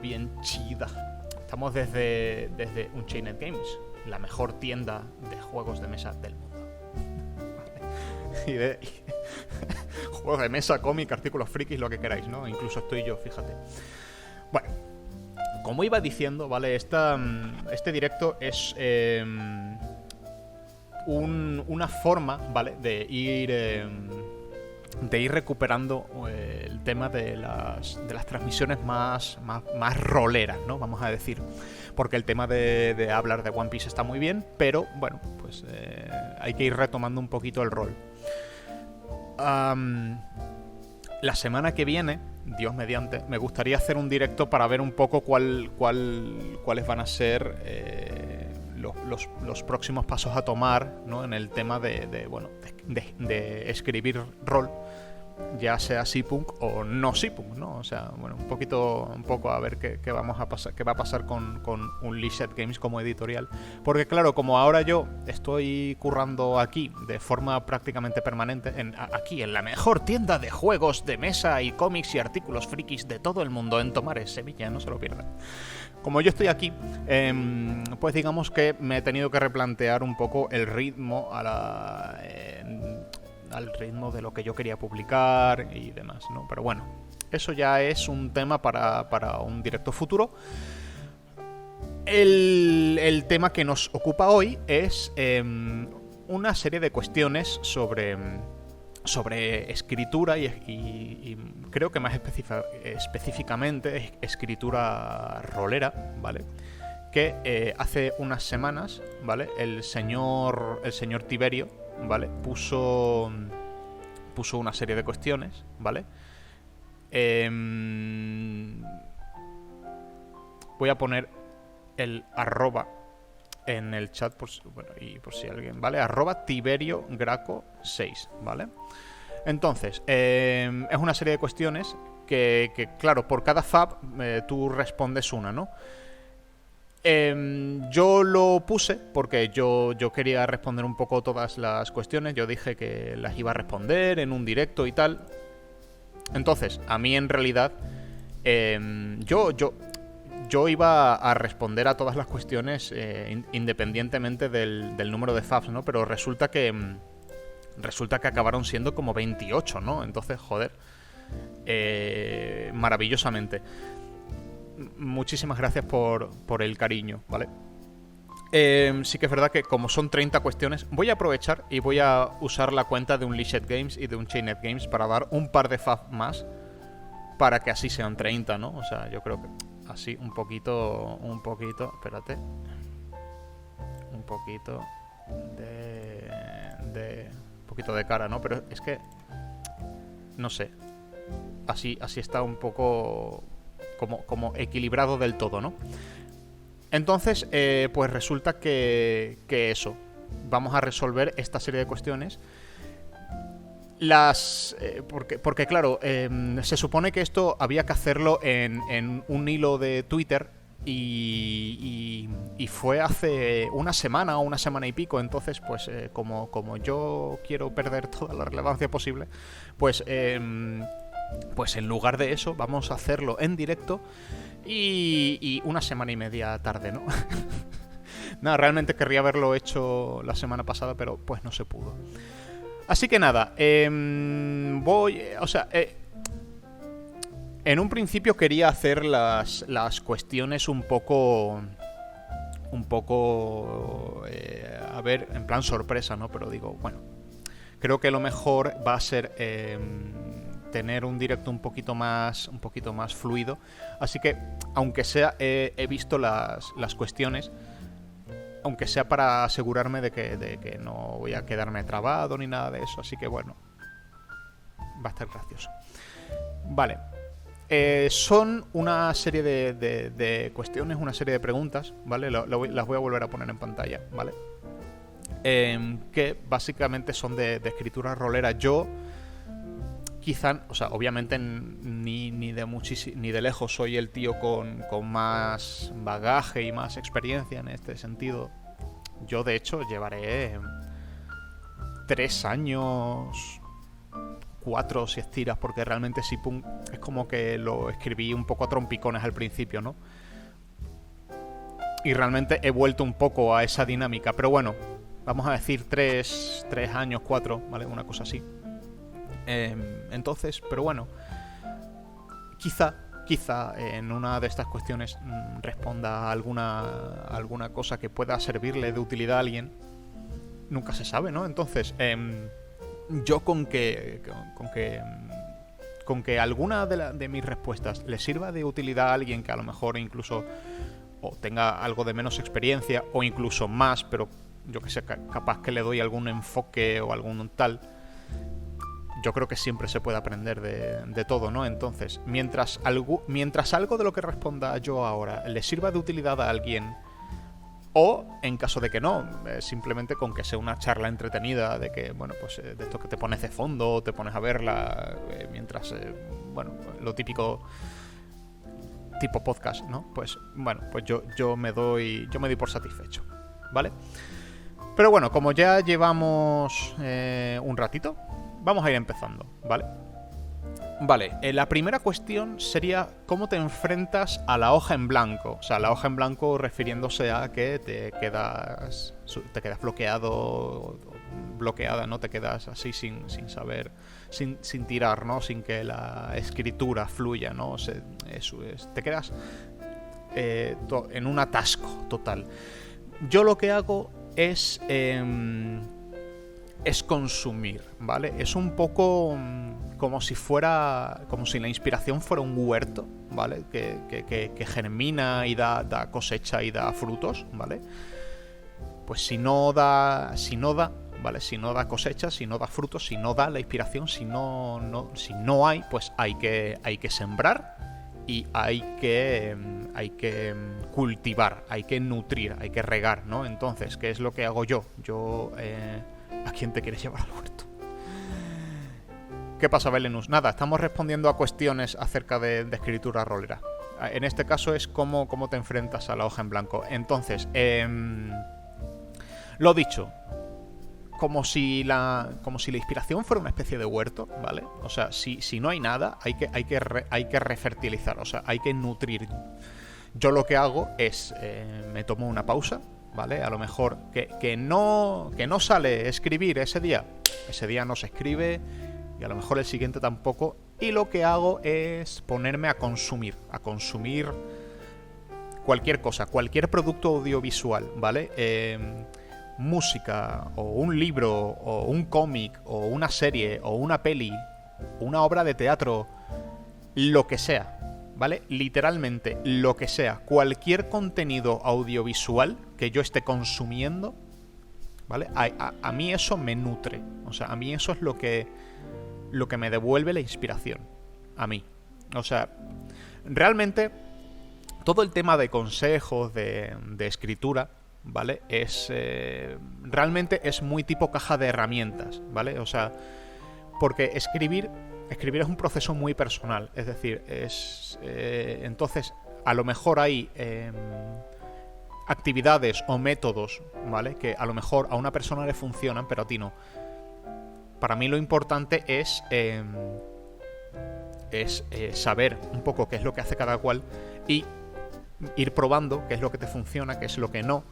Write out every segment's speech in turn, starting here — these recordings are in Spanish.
bien chida. Estamos desde Unchained Games, la mejor tienda de juegos de mesa del mundo. Juegos de mesa, cómic, artículos frikis, lo que queráis, ¿no? Incluso estoy yo, fíjate. Bueno, como iba diciendo, ¿vale? Este directo es una forma, ¿vale? De ir recuperando el tema de las transmisiones más roleras, ¿no? Vamos a decir. Porque el tema de hablar de One Piece está muy bien, pero bueno, pues hay que ir retomando un poquito el rol. La semana que viene, Dios mediante, me gustaría hacer un directo para ver un poco cuáles van a ser los próximos pasos a tomar, ¿no? En el tema de escribir rol, ya sea Seapunk o no Seapunk, ¿no? O sea, bueno, un poco a ver qué va a pasar con Unleashed Games como editorial. Porque claro, como ahora yo estoy currando aquí de forma prácticamente permanente, aquí en la mejor tienda de juegos de mesa y cómics y artículos frikis de todo el mundo, en Tomares, Sevilla, no se lo pierdan. Como yo estoy aquí, pues digamos que me he tenido que replantear un poco el ritmo al ritmo de lo que yo quería publicar y demás, ¿no? Pero bueno, eso ya es un tema para un directo futuro. El tema que nos ocupa hoy es una serie de cuestiones sobre escritura y creo que más específicamente escritura rolera, ¿vale? Que hace unas semanas, ¿vale? El señor Tiberio, ¿vale? Puso una serie de cuestiones, ¿vale? Voy a poner el arroba en el chat por si alguien, ¿vale? Arroba Tiberio Graco 6, ¿vale? Entonces, es una serie de cuestiones que claro, por cada fab tú respondes una, ¿no? Yo lo puse porque yo quería responder un poco todas las cuestiones. Yo dije que las iba a responder en un directo y tal. Entonces, a mí en realidad yo iba a responder a todas las cuestiones independientemente del número de fabs, ¿no? Pero resulta que acabaron siendo como 28, ¿no? Entonces, joder, maravillosamente. Muchísimas gracias por el cariño, ¿vale? Sí que es verdad que como son 30 cuestiones, voy a aprovechar y voy a usar la cuenta de Unleashed Games y de Unchained Games para dar un par de fab más, para que así sean 30, ¿no? O sea, yo creo que así un poquito, espérate, un poquito de cara, ¿no? Pero es que no sé, así está un poco como equilibrado del todo, ¿no? Entonces, pues resulta que eso, vamos a resolver esta serie de cuestiones. Porque claro, se supone que esto había que hacerlo en un hilo de Twitter y fue hace una semana o una semana y pico. Entonces, pues como yo quiero perder toda la relevancia posible, pues en lugar de eso vamos a hacerlo en directo y una semana y media tarde, ¿no? Nada, realmente querría haberlo hecho la semana pasada, pero pues no se pudo. Así que nada, en un principio quería hacer las cuestiones un poco a ver, en plan sorpresa, ¿no? Pero digo, bueno, creo que lo mejor va a ser tener un directo un poquito más fluido. Así que, aunque sea, he visto las cuestiones, aunque sea para asegurarme de que no voy a quedarme trabado ni nada de eso. Así que bueno, va a estar gracioso. Vale. Son una serie de cuestiones, una serie de preguntas, ¿vale? Las voy a volver a poner en pantalla, ¿vale? Que básicamente son de escritura rolera. Yo quizá, o sea, obviamente ni de lejos soy el tío con más bagaje y más experiencia en este sentido. Yo, de hecho, llevaré 3 años 4 si estiras, porque realmente Sipung es como que lo escribí un poco a trompicones al principio, ¿no? Y realmente he vuelto un poco a esa dinámica, pero bueno, vamos a decir 3 años, 4, ¿vale? Una cosa así. Entonces, pero bueno, quizá en una de estas cuestiones responda a alguna cosa que pueda servirle de utilidad a alguien. Nunca se sabe, ¿no? Entonces, yo con que alguna de mis respuestas le sirva de utilidad a alguien que a lo mejor incluso o tenga algo de menos experiencia o incluso más, pero yo que sé, capaz que le doy algún enfoque o algún tal, yo creo que siempre se puede aprender de todo, ¿no? Entonces, mientras algo de lo que responda yo ahora le sirva de utilidad a alguien, o en caso de que no, simplemente con que sea una charla entretenida, de que, bueno, pues de esto que te pones de fondo, te pones a verla mientras, bueno, lo típico tipo podcast, ¿no? Pues bueno, pues yo me doy por satisfecho, ¿vale? Pero bueno, como ya llevamos un ratito, vamos a ir empezando, ¿vale? Vale, la primera cuestión sería cómo te enfrentas a la hoja en blanco. O sea, la hoja en blanco refiriéndose a que te quedas bloqueada, ¿no? Te quedas así sin saber, sin tirar, ¿no? Sin que la escritura fluya, ¿no? Te quedas en un atasco total. Yo lo que hago es consumir, ¿vale? Es un poco como si la inspiración fuera un huerto, ¿vale? Que germina y da cosecha y da frutos, ¿vale? Pues si no da, ¿vale? Si no da cosecha, si no da frutos, si no da la inspiración, si no hay, pues hay que sembrar y hay que cultivar, hay que nutrir, hay que regar, ¿no? Entonces, ¿qué es lo que hago yo? ¿A quién te quieres llevar al huerto? ¿Qué pasa, Belenus? Nada, estamos respondiendo a cuestiones acerca de escritura rolera. En este caso es cómo te enfrentas a la hoja en blanco. Entonces, lo dicho, como si la inspiración fuera una especie de huerto, ¿vale? O sea, si no hay nada, hay que refertilizar, o sea, hay que nutrir. Yo lo que hago es, me tomo una pausa, ¿vale? A lo mejor que no sale escribir ese día no se escribe, y a lo mejor el siguiente tampoco, y lo que hago es ponerme a consumir cualquier cosa, cualquier producto audiovisual, ¿vale? Música, o un libro, o un cómic, o una serie, o una peli, una obra de teatro, lo que sea, ¿vale? Literalmente lo que sea, cualquier contenido audiovisual que yo esté consumiendo, ¿vale? A mí eso me nutre, o sea, a mí eso es lo que me devuelve la inspiración, a mí. O sea, realmente todo el tema de consejos, de escritura, ¿vale? Realmente es muy tipo caja de herramientas, ¿vale? O sea, porque escribir es un proceso muy personal, es decir, entonces a lo mejor hay actividades o métodos, ¿vale? Que a lo mejor a una persona le funcionan, pero a ti no. Para mí lo importante es saber un poco qué es lo que hace cada cual y ir probando qué es lo que te funciona, qué es lo que no,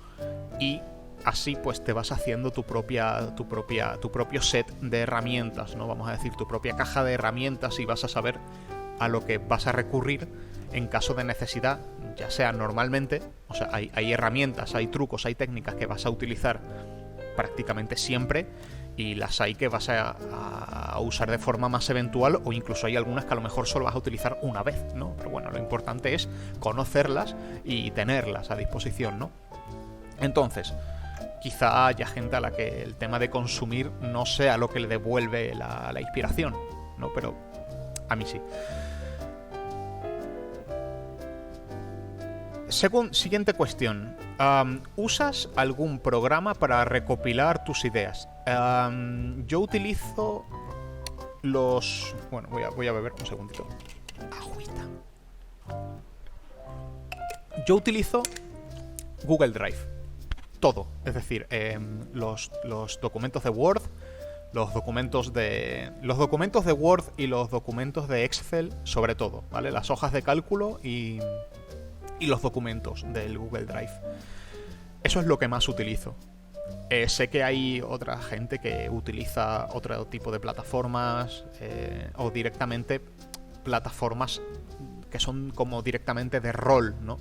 y así pues te vas haciendo tu propio set de herramientas, ¿no? Vamos a decir, tu propia caja de herramientas, y vas a saber a lo que vas a recurrir en caso de necesidad, ya sea normalmente, o sea, hay herramientas, hay trucos, hay técnicas que vas a utilizar prácticamente siempre, y las hay que vas a usar de forma más eventual, o incluso hay algunas que a lo mejor solo vas a utilizar una vez, ¿no? Pero bueno, lo importante es conocerlas y tenerlas a disposición, ¿no? Entonces, quizá haya gente a la que el tema de consumir no sea lo que le devuelve la inspiración, ¿no? Pero a mí sí. Siguiente cuestión. ¿Usas algún programa para recopilar tus ideas? Yo utilizo los... Bueno, voy a beber un segundito. Agüita. Yo utilizo Google Drive. Todo. Es decir, los documentos de Word, Los documentos de Word y los documentos de Excel, sobre todo, ¿vale? Las hojas de cálculo y los documentos del Google Drive. Eso es lo que más utilizo. Sé que hay otra gente que utiliza otro tipo de plataformas o directamente plataformas que son como directamente de rol, ¿no?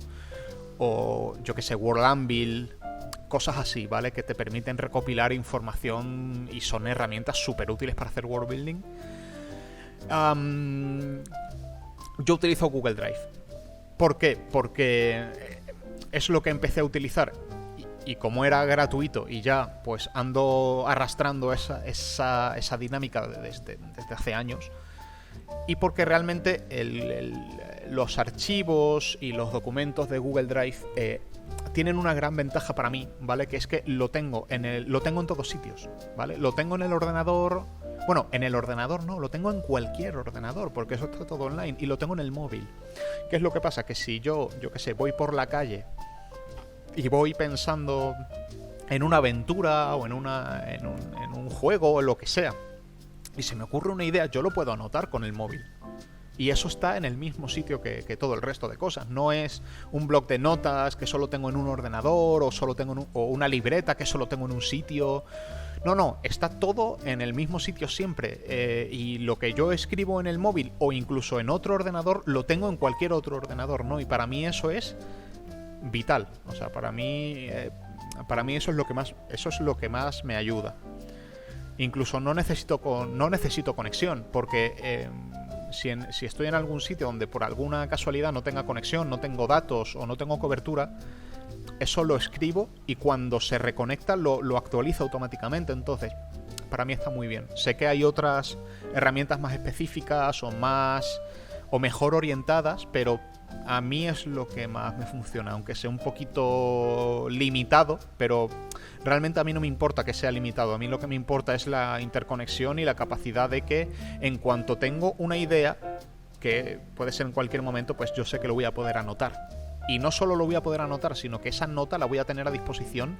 O yo que sé, Worlanvil, cosas así, ¿vale? Que te permiten recopilar información y son herramientas súper útiles para hacer world building. Yo utilizo Google Drive. ¿Por qué? Porque es lo que empecé a utilizar y como era gratuito y ya pues ando arrastrando esa dinámica desde hace años, y porque realmente los archivos y los documentos de Google Drive tienen una gran ventaja para mí, ¿vale? Que es que lo tengo en todos sitios, ¿vale? Lo tengo en el ordenador. Bueno, en el ordenador no, lo tengo en cualquier ordenador, porque eso está todo online, y lo tengo en el móvil. ¿Qué es lo que pasa? Que si yo qué sé, voy por la calle y voy pensando en una aventura o en un juego o lo que sea, y se me ocurre una idea, yo lo puedo anotar con el móvil. Y eso está en el mismo sitio que todo el resto de cosas. No es un bloc de notas que solo tengo en un ordenador o solo tengo o una libreta que solo tengo en un sitio. No, está todo en el mismo sitio siempre. Y lo que yo escribo en el móvil o incluso en otro ordenador, lo tengo en cualquier otro ordenador, ¿no? Y para mí eso es vital. O sea, para mí eso es lo que más me ayuda. Incluso no necesito conexión, porque si estoy en algún sitio donde por alguna casualidad no tenga conexión, no tengo datos o no tengo cobertura, eso lo escribo y cuando se reconecta lo actualiza automáticamente. Entonces, para mí está muy bien. Sé que hay otras herramientas más específicas o mejor orientadas, pero a mí es lo que más me funciona, aunque sea un poquito limitado, pero realmente a mí no me importa que sea limitado. A mí lo que me importa es la interconexión y la capacidad de que en cuanto tengo una idea, que puede ser en cualquier momento, pues yo sé que lo voy a poder anotar. Y no solo lo voy a poder anotar, sino que esa nota la voy a tener a disposición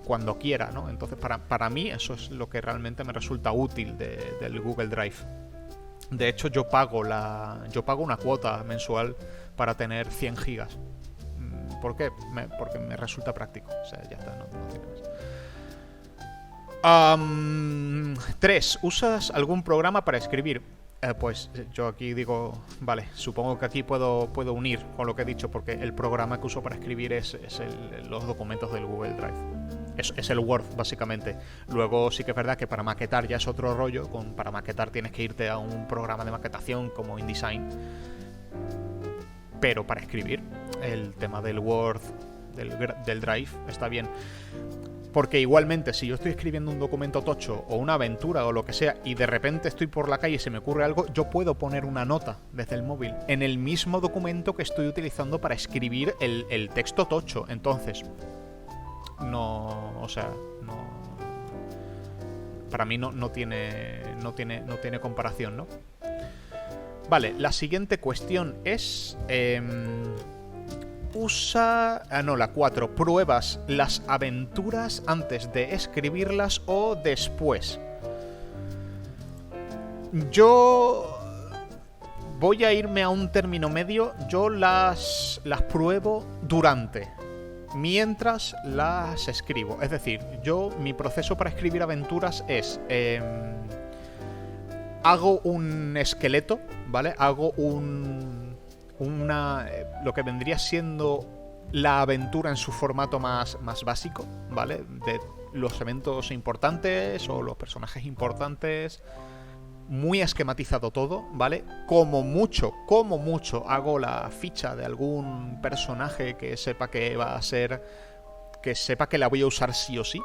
cuando quiera, ¿no? Entonces para mí eso es lo que realmente me resulta útil del Google Drive. De hecho, yo pago una cuota mensual para tener 100 gigas. ¿Por qué? Porque me resulta práctico. O sea, ya está, no tiene más. 3. ¿Usas algún programa para escribir? Pues yo aquí digo, vale, supongo que aquí puedo unir con lo que he dicho, porque el programa que uso para escribir es los documentos del Google Drive. Es el Word, básicamente. Luego sí que es verdad que para maquetar ya es otro rollo. Para maquetar tienes que irte a un programa de maquetación como InDesign. Pero para escribir, el tema del Word, del Drive, está bien. Porque igualmente, si yo estoy escribiendo un documento tocho o una aventura o lo que sea, y de repente estoy por la calle y se me ocurre algo, yo puedo poner una nota desde el móvil en el mismo documento que estoy utilizando para escribir el texto tocho. Entonces, para mí no tiene comparación, ¿no? Vale, la siguiente cuestión es la 4. ¿Pruebas las aventuras antes de escribirlas o después? Yo voy a irme a un término medio. Yo las pruebo durante, mientras las escribo. Es decir, mi proceso para escribir aventuras es hago un esqueleto, ¿vale? Hago lo que vendría siendo la aventura en su formato más básico, ¿vale? De los eventos importantes o los personajes importantes, muy esquematizado todo, ¿vale? Como mucho hago la ficha de algún personaje que sepa que va a ser, que sepa que la voy a usar sí o sí.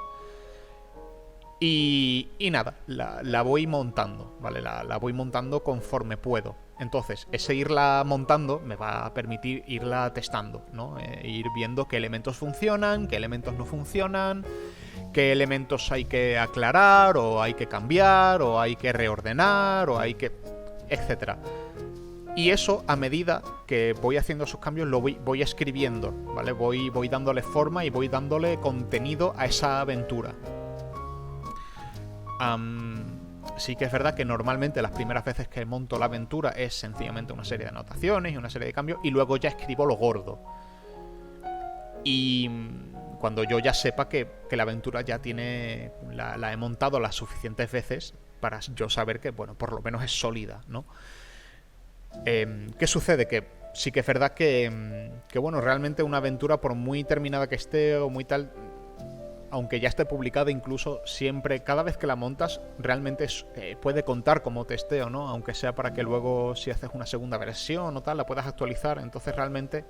Y nada, la voy montando, ¿vale? La voy montando conforme puedo. Entonces, ese irla montando me va a permitir irla testando, ¿no? Ir viendo qué elementos funcionan, qué elementos no funcionan, qué elementos hay que aclarar, o hay que cambiar, o hay que reordenar, o hay que... etcétera. Y eso, a medida que voy haciendo esos cambios, lo voy escribiendo, ¿vale? Voy dándole forma y voy dándole contenido a esa aventura. Sí que es verdad que normalmente las primeras veces que monto la aventura es sencillamente una serie de anotaciones y una serie de cambios, y luego ya escribo lo gordo. Y cuando yo ya sepa que la aventura ya tiene... La he montado las suficientes veces para yo saber que, bueno, por lo menos es sólida, ¿no? ¿Qué sucede? Que sí que es verdad que, bueno, realmente una aventura, por muy terminada que esté o muy tal, aunque ya esté publicada, incluso siempre, cada vez que la montas, realmente puede contar como testeo, ¿no? Aunque sea para que luego, si haces una segunda versión o tal, la puedas actualizar. Entonces realmente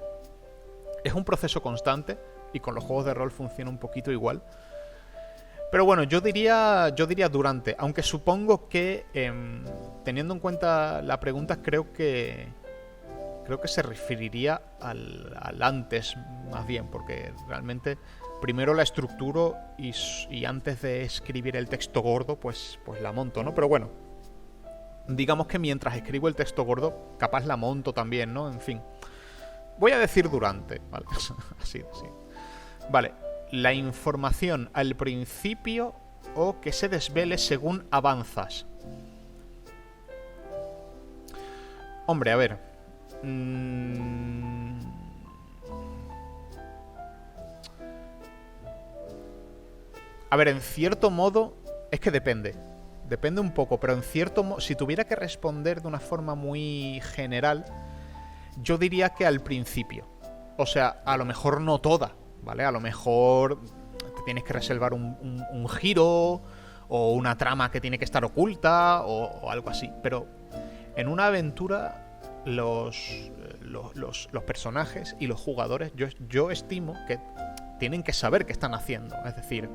es un proceso constante, y con los juegos de rol funciona un poquito igual. Pero bueno, yo diría durante, aunque supongo que, teniendo en cuenta la pregunta, creo que se referiría al antes, más bien, porque realmente primero la estructuro y antes de escribir el texto gordo, pues la monto, ¿no? Pero bueno, digamos que mientras escribo el texto gordo, capaz la monto también, ¿no? En fin, voy a decir durante, ¿vale? Así. Vale, la información al principio o que se desvele según avanzas. Hombre, a ver. A ver, en cierto modo, es que depende. Depende un poco, pero en cierto modo, si tuviera que responder de una forma muy general, yo diría que al principio. O sea, a lo mejor no toda, ¿vale? A lo mejor te tienes que reservar un giro o una trama que tiene que estar oculta o algo así. Pero en una aventura los personajes y los jugadores, yo estimo que tienen que saber qué están haciendo. Es decir,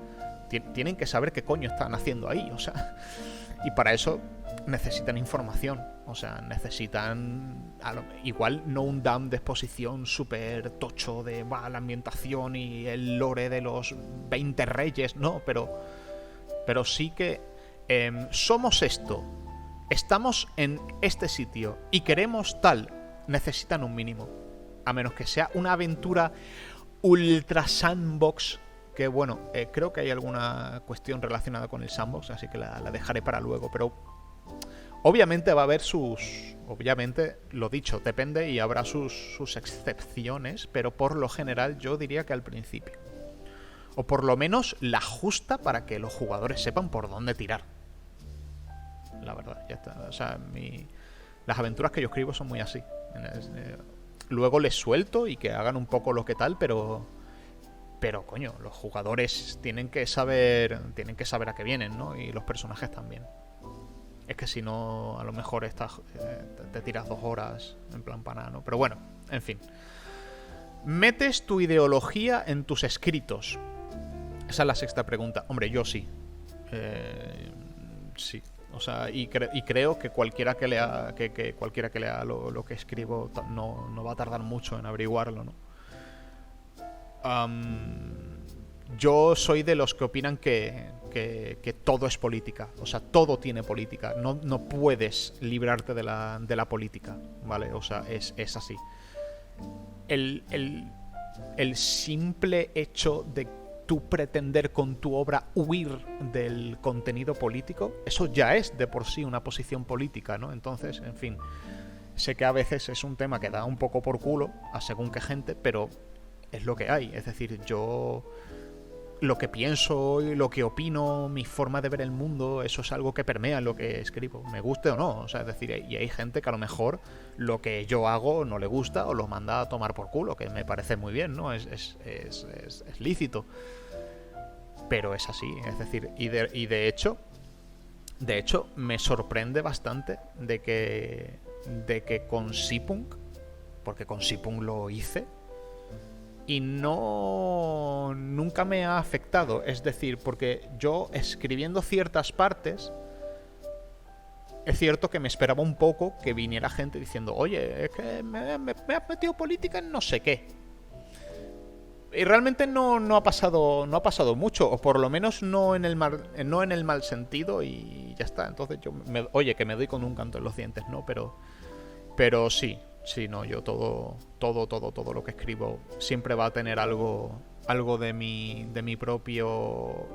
tienen que saber qué coño están haciendo ahí. O sea, y para eso necesitan información. O sea, necesitan... igual no un dump de exposición súper tocho de la ambientación y el lore de los 20 reyes, no, pero sí que somos esto, estamos en este sitio y queremos tal. Necesitan un mínimo. A menos que sea una aventura ultra sandbox, que bueno, creo que hay alguna cuestión relacionada con el sandbox, así que la dejaré para luego, pero obviamente va a haber obviamente, lo dicho, depende y habrá sus excepciones, pero por lo general yo diría que al principio. O por lo menos la justa para que los jugadores sepan por dónde tirar. La verdad, ya está. O sea, las aventuras que yo escribo son muy así. Luego les suelto y que hagan un poco lo que tal, pero coño, los jugadores tienen que saber a qué vienen, ¿no? Y los personajes también. Es que si no, a lo mejor te tiras 2 horas en plan pana, ¿no? Pero bueno, en fin. ¿Metes tu ideología en tus escritos? Esa es la sexta pregunta. Hombre, yo sí. Sí. O sea, y creo que cualquiera que lea lo que escribo no va a tardar mucho en averiguarlo, ¿no? Yo soy de los que opinan que todo es política. O sea, todo tiene política. No puedes librarte de la política, ¿vale? O sea, es así. El simple hecho de tú pretender con tu obra huir del contenido político, eso ya es de por sí una posición política, ¿no? Entonces, en fin, sé que a veces es un tema que da un poco por culo a según qué gente, pero es lo que hay. Es decir, yo lo que pienso y lo que opino, mi forma de ver el mundo, eso es algo que permea en lo que escribo, me guste o no. O sea, es decir, y hay gente que a lo mejor lo que yo hago no le gusta o lo manda a tomar por culo, que me parece muy bien, ¿no? Es lícito. Pero es así, es decir, y de hecho me sorprende bastante de que con Seapunk, porque con Seapunk lo hice, y nunca me ha afectado. Es decir, porque yo escribiendo ciertas partes, es cierto que me esperaba un poco que viniera gente diciendo, oye, es que me has metido política en no sé qué. Y realmente no ha pasado mucho, o por lo menos no en el mal sentido, y ya está. Entonces oye, que me doy con un canto en los dientes, ¿no? Pero sí, no, yo todo lo que escribo siempre va a tener algo de mi propio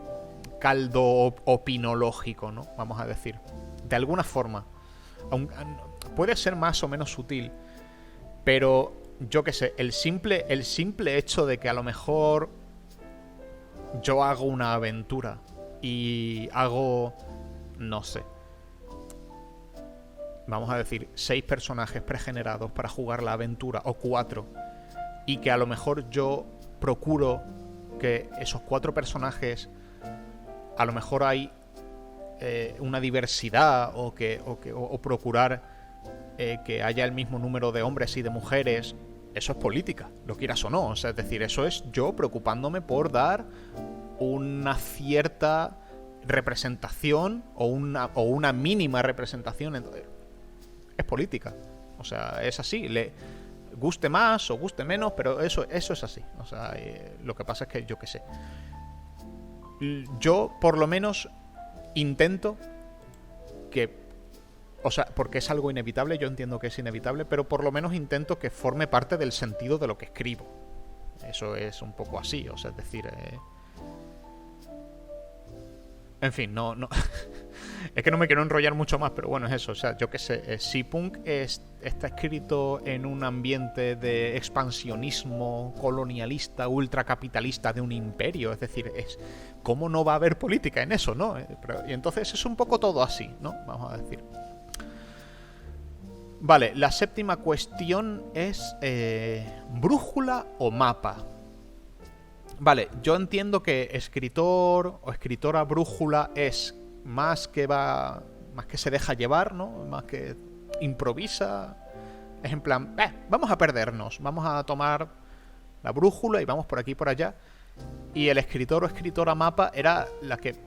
caldo opinológico, ¿no? Vamos a decir. De alguna forma. Puede ser más o menos sutil, pero yo qué sé, el simple hecho de que a lo mejor yo hago una aventura y hago, no sé, vamos a decir, 6 personajes pregenerados para jugar la aventura, o 4, y que a lo mejor yo procuro que esos 4 personajes, a lo mejor hay una diversidad, o procurar que haya el mismo número de hombres y de mujeres. Eso es política, lo quieras o no. O sea, es decir, eso es yo preocupándome por dar una cierta representación o una mínima representación. Entonces, es política. O sea, es así. Le guste más o guste menos, pero eso es así. O sea, lo que pasa es que yo qué sé. Yo, por lo menos, intento que... O sea, porque es algo inevitable, yo entiendo que es inevitable, pero por lo menos intento que forme parte del sentido de lo que escribo. Eso es un poco así, o sea, es decir... En fin, no... Es que no me quiero enrollar mucho más, pero bueno, es eso. O sea, yo qué sé, si Punk está escrito en un ambiente de expansionismo colonialista, ultracapitalista de un imperio, es decir, ¿cómo no va a haber política en eso, no? Y entonces es un poco todo así, ¿no? Vamos a decir. Vale, la séptima cuestión es brújula o mapa. Vale, yo entiendo que escritor o escritora brújula es más que se deja llevar, ¿no? Más que improvisa. Es en plan, vamos a perdernos, vamos a tomar la brújula y vamos por aquí y por allá. Y el escritor o escritora mapa era la que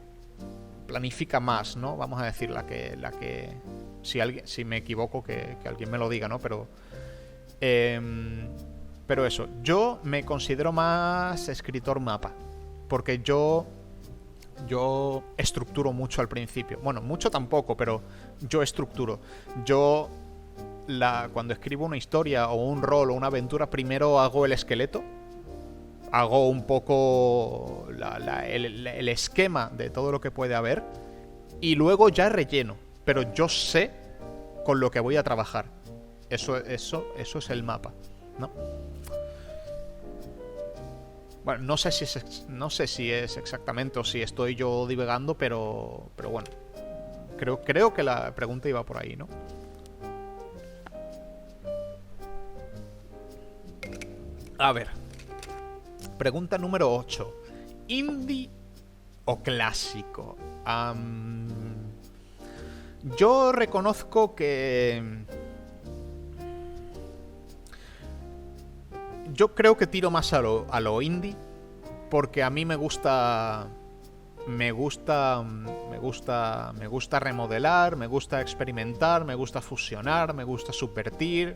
planifica más, ¿no? Vamos a decir, la que si me equivoco, que alguien me lo diga, ¿no? Pero eso, yo me considero más escritor mapa, porque yo estructuro mucho al principio. Bueno, mucho tampoco, pero yo estructuro. Cuando escribo una historia o un rol o una aventura, primero hago el esqueleto, hago un poco el esquema de todo lo que puede haber, y luego ya relleno. Pero yo sé con lo que voy a trabajar. Eso es el mapa, ¿no? Bueno, no sé si es exactamente o si estoy yo divagando, pero bueno. Creo que la pregunta iba por ahí, ¿no? A ver. Pregunta número 8. ¿Indie o clásico? Yo reconozco que... Yo creo que tiro más a lo indie, porque a mí me gusta remodelar, me gusta experimentar, me gusta fusionar, me gusta subvertir.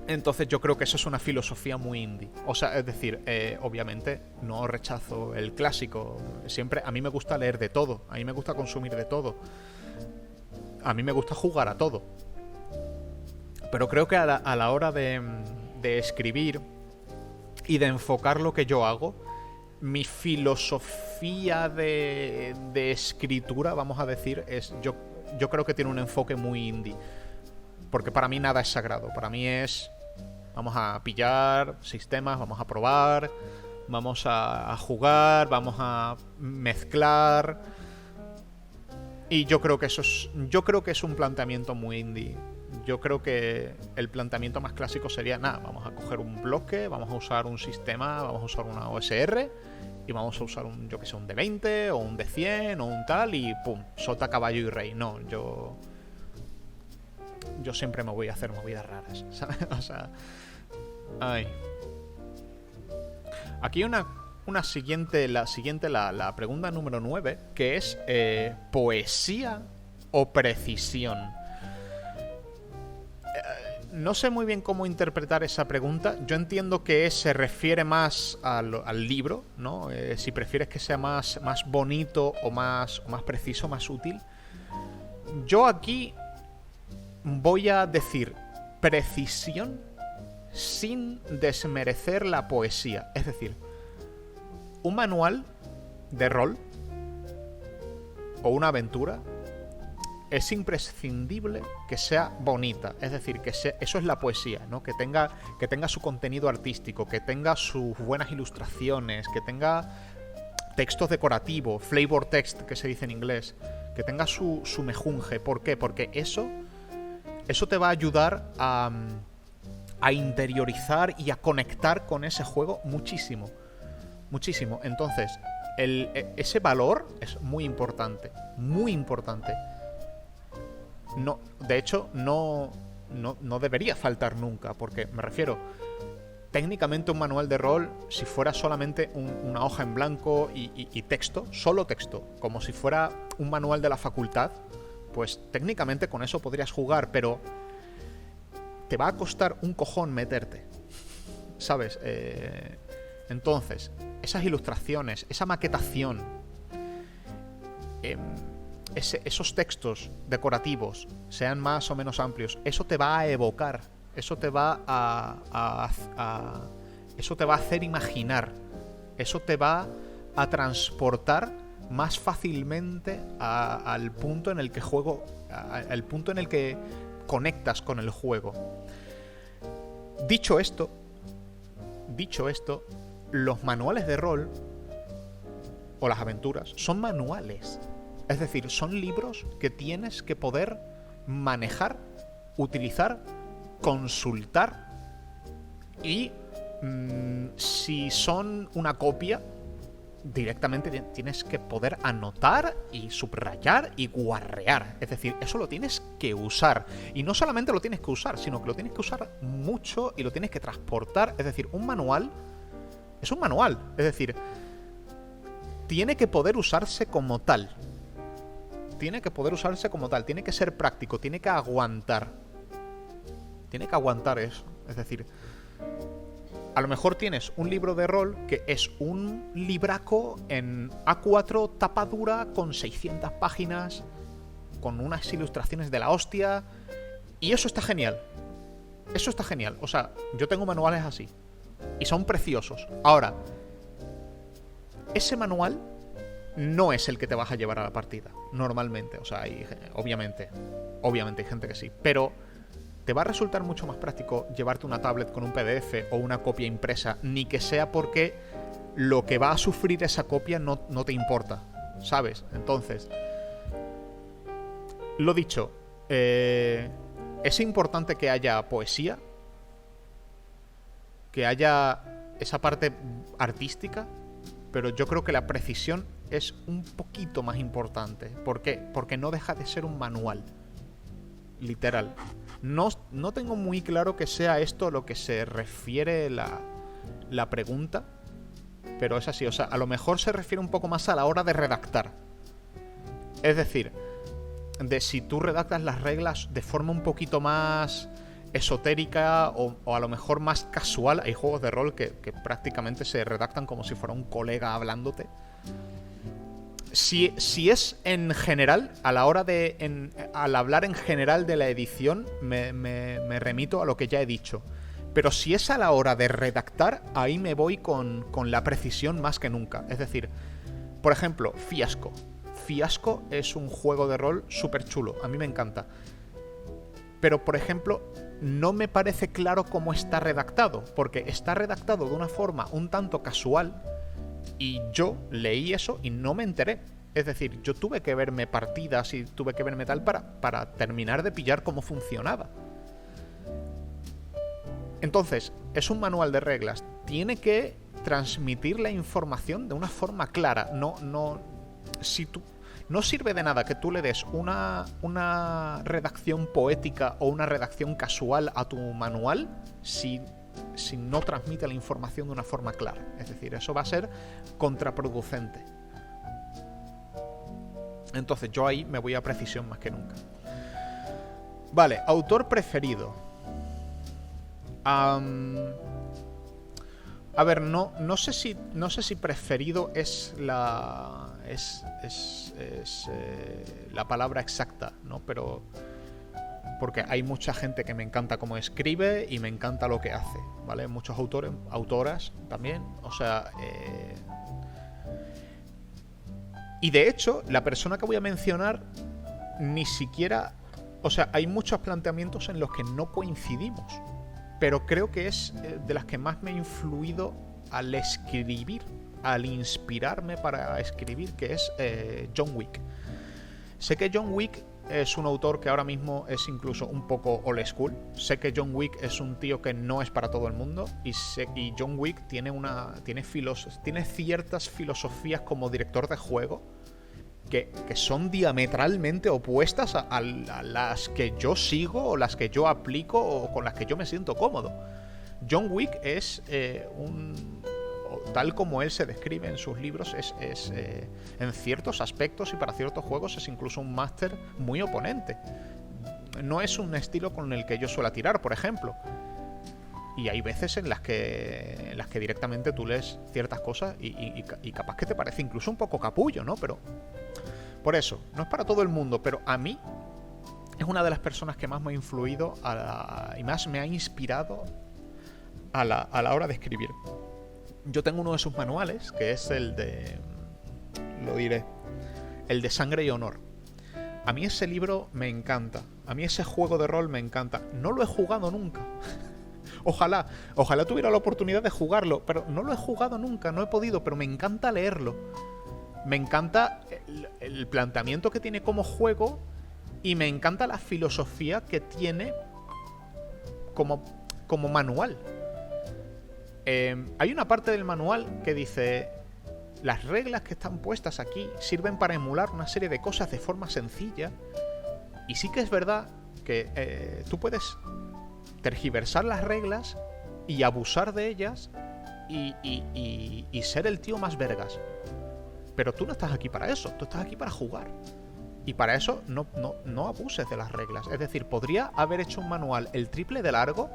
Entonces yo creo que eso es una filosofía muy indie. O sea, es decir, obviamente no rechazo el clásico. Siempre, a mí me gusta leer de todo, a mí me gusta consumir de todo, a mí me gusta jugar a todo. Pero creo que a la hora de escribir y de enfocar lo que yo hago, mi filosofía de escritura, vamos a decir, yo creo que tiene un enfoque muy indie. Porque para mí nada es sagrado. Para mí es... Vamos a pillar sistemas, vamos a probar, vamos a jugar, vamos a mezclar. Y yo creo que es un planteamiento muy indie. Yo creo que el planteamiento más clásico sería, vamos a coger un bloque, vamos a usar un sistema, vamos a usar una OSR y vamos a usar un D20 o un D100 o un tal y pum, sota, caballo y rey. No, yo siempre me voy a hacer movidas raras, ¿sabes? O sea, ay. Aquí la pregunta número 9, que es poesía o precisión. No sé muy bien cómo interpretar esa pregunta. Yo entiendo que se refiere más al libro, ¿no? Si prefieres que sea más bonito o más preciso, más útil. Yo aquí voy a decir precisión sin desmerecer la poesía. Es decir, un manual de rol o una aventura, es imprescindible que sea bonita. Es decir, eso es la poesía, ¿no? Que tenga su contenido artístico, que tenga sus buenas ilustraciones, que tenga textos decorativos, flavor text, que se dice en inglés, que tenga su mejunje. ¿Por qué? Porque eso te va a ayudar a interiorizar y a conectar con ese juego muchísimo. Muchísimo. Entonces, ese valor es muy importante. Muy importante. No, de hecho, no debería faltar nunca, porque me refiero, técnicamente un manual de rol, si fuera solamente una hoja en blanco y texto, solo texto, como si fuera un manual de la facultad, pues técnicamente con eso podrías jugar, pero te va a costar un cojón meterte, ¿sabes? Entonces, esas ilustraciones, esa maquetación, esos textos decorativos, sean más o menos amplios, eso te va a evocar, eso te va eso te va a hacer imaginar, eso te va a transportar más fácilmente al punto en el que al punto en el que conectas con el juego. Dicho esto, los manuales de rol o las aventuras son manuales. Es decir, son libros que tienes que poder manejar, utilizar, consultar y si son una copia, directamente tienes que poder anotar y subrayar y guarrear. Es decir, eso lo tienes que usar. Y no solamente lo tienes que usar, sino que lo tienes que usar mucho y lo tienes que transportar. Es decir, un manual es un manual. Es decir, tiene que poder usarse como tal. Tiene que poder usarse como tal. Tiene que ser práctico. Tiene que aguantar. Tiene que aguantar eso. Es decir, a lo mejor tienes un libro de rol que es un libraco en A4 tapa dura con 600 páginas, con unas ilustraciones de la hostia, y eso está genial. Eso está genial. O sea, yo tengo manuales así y son preciosos. Ahora, ese manual no es el que te vas a llevar a la partida normalmente. O sea, obviamente hay gente que sí, pero te va a resultar mucho más práctico llevarte una tablet con un PDF o una copia impresa, ni que sea porque lo que va a sufrir esa copia no te importa, ¿sabes? Entonces, lo dicho, es importante que haya poesía, que haya esa parte artística, pero yo creo que la precisión es un poquito más importante. ¿Por qué? Porque no deja de ser un manual, literal. No tengo muy claro que sea esto a lo que se refiere la pregunta, pero es así. O sea, a lo mejor se refiere un poco más a la hora de redactar. Es decir, de si tú redactas las reglas de forma un poquito más esotérica o a lo mejor más casual. Hay juegos de rol que prácticamente se redactan como si fuera un colega hablándote. Si es en general, a la hora al hablar en general de la edición, me remito a lo que ya he dicho. Pero si es a la hora de redactar, ahí me voy con la precisión más que nunca. Es decir, por ejemplo, Fiasco. Fiasco es un juego de rol súper chulo. A mí me encanta. Pero, por ejemplo, no me parece claro cómo está redactado. Porque está redactado de una forma un tanto casual. Y yo leí eso y no me enteré. Es decir, yo tuve que verme partidas y tuve que verme tal para terminar de pillar cómo funcionaba. Entonces, es un manual de reglas. Tiene que transmitir la información de una forma clara. No sirve de nada que tú le des una redacción poética o una redacción casual a tu manual si no transmite la información de una forma clara. Es decir, eso va a ser contraproducente. Entonces yo ahí me voy a precisión más que nunca. Vale, autor preferido. A ver, no sé si preferido es la palabra exacta, ¿no? Pero porque hay mucha gente que me encanta cómo escribe y me encanta lo que hace, ¿vale? Muchos autores, autoras también. O sea, Y de hecho, la persona que voy a mencionar ni siquiera... O sea, hay muchos planteamientos en los que no coincidimos, pero creo que es de las que más me ha influido al escribir, al inspirarme para escribir, que es John Wick. Sé que John Wick es un autor que ahora mismo es incluso un poco old school. Sé que John Wick es un tío que no es para todo el mundo. Y John Wick tiene ciertas filosofías como director de juego que son diametralmente opuestas a las que yo sigo o las que yo aplico o con las que yo me siento cómodo. John Wick es tal como él se describe en sus libros, en ciertos aspectos y para ciertos juegos es incluso un máster muy oponente. No es un estilo con el que yo suelo tirar, por ejemplo. Y hay veces en las que directamente tú lees ciertas cosas y capaz que te parece incluso un poco capullo, ¿no? Pero por eso, no es para todo el mundo, pero a mí es una de las personas que más me ha influido y más me ha inspirado a la hora de escribir. Yo tengo uno de sus manuales, que es el de... lo diré, el de Sangre y Honor. A mí ese libro me encanta. A mí ese juego de rol me encanta. No lo he jugado nunca. Ojalá tuviera la oportunidad de jugarlo, pero no lo he jugado nunca, no he podido, pero me encanta leerlo. Me encanta el planteamiento que tiene como juego y me encanta la filosofía que tiene como manual. Hay una parte del manual que dice: las reglas que están puestas aquí sirven para emular una serie de cosas de forma sencilla. Y sí que es verdad que tú puedes tergiversar las reglas y abusar de ellas y ser el tío más vergas. Pero tú no estás aquí para eso, tú estás aquí para jugar. Y para eso no abuses de las reglas. Es decir, podría haber hecho un manual el triple de largo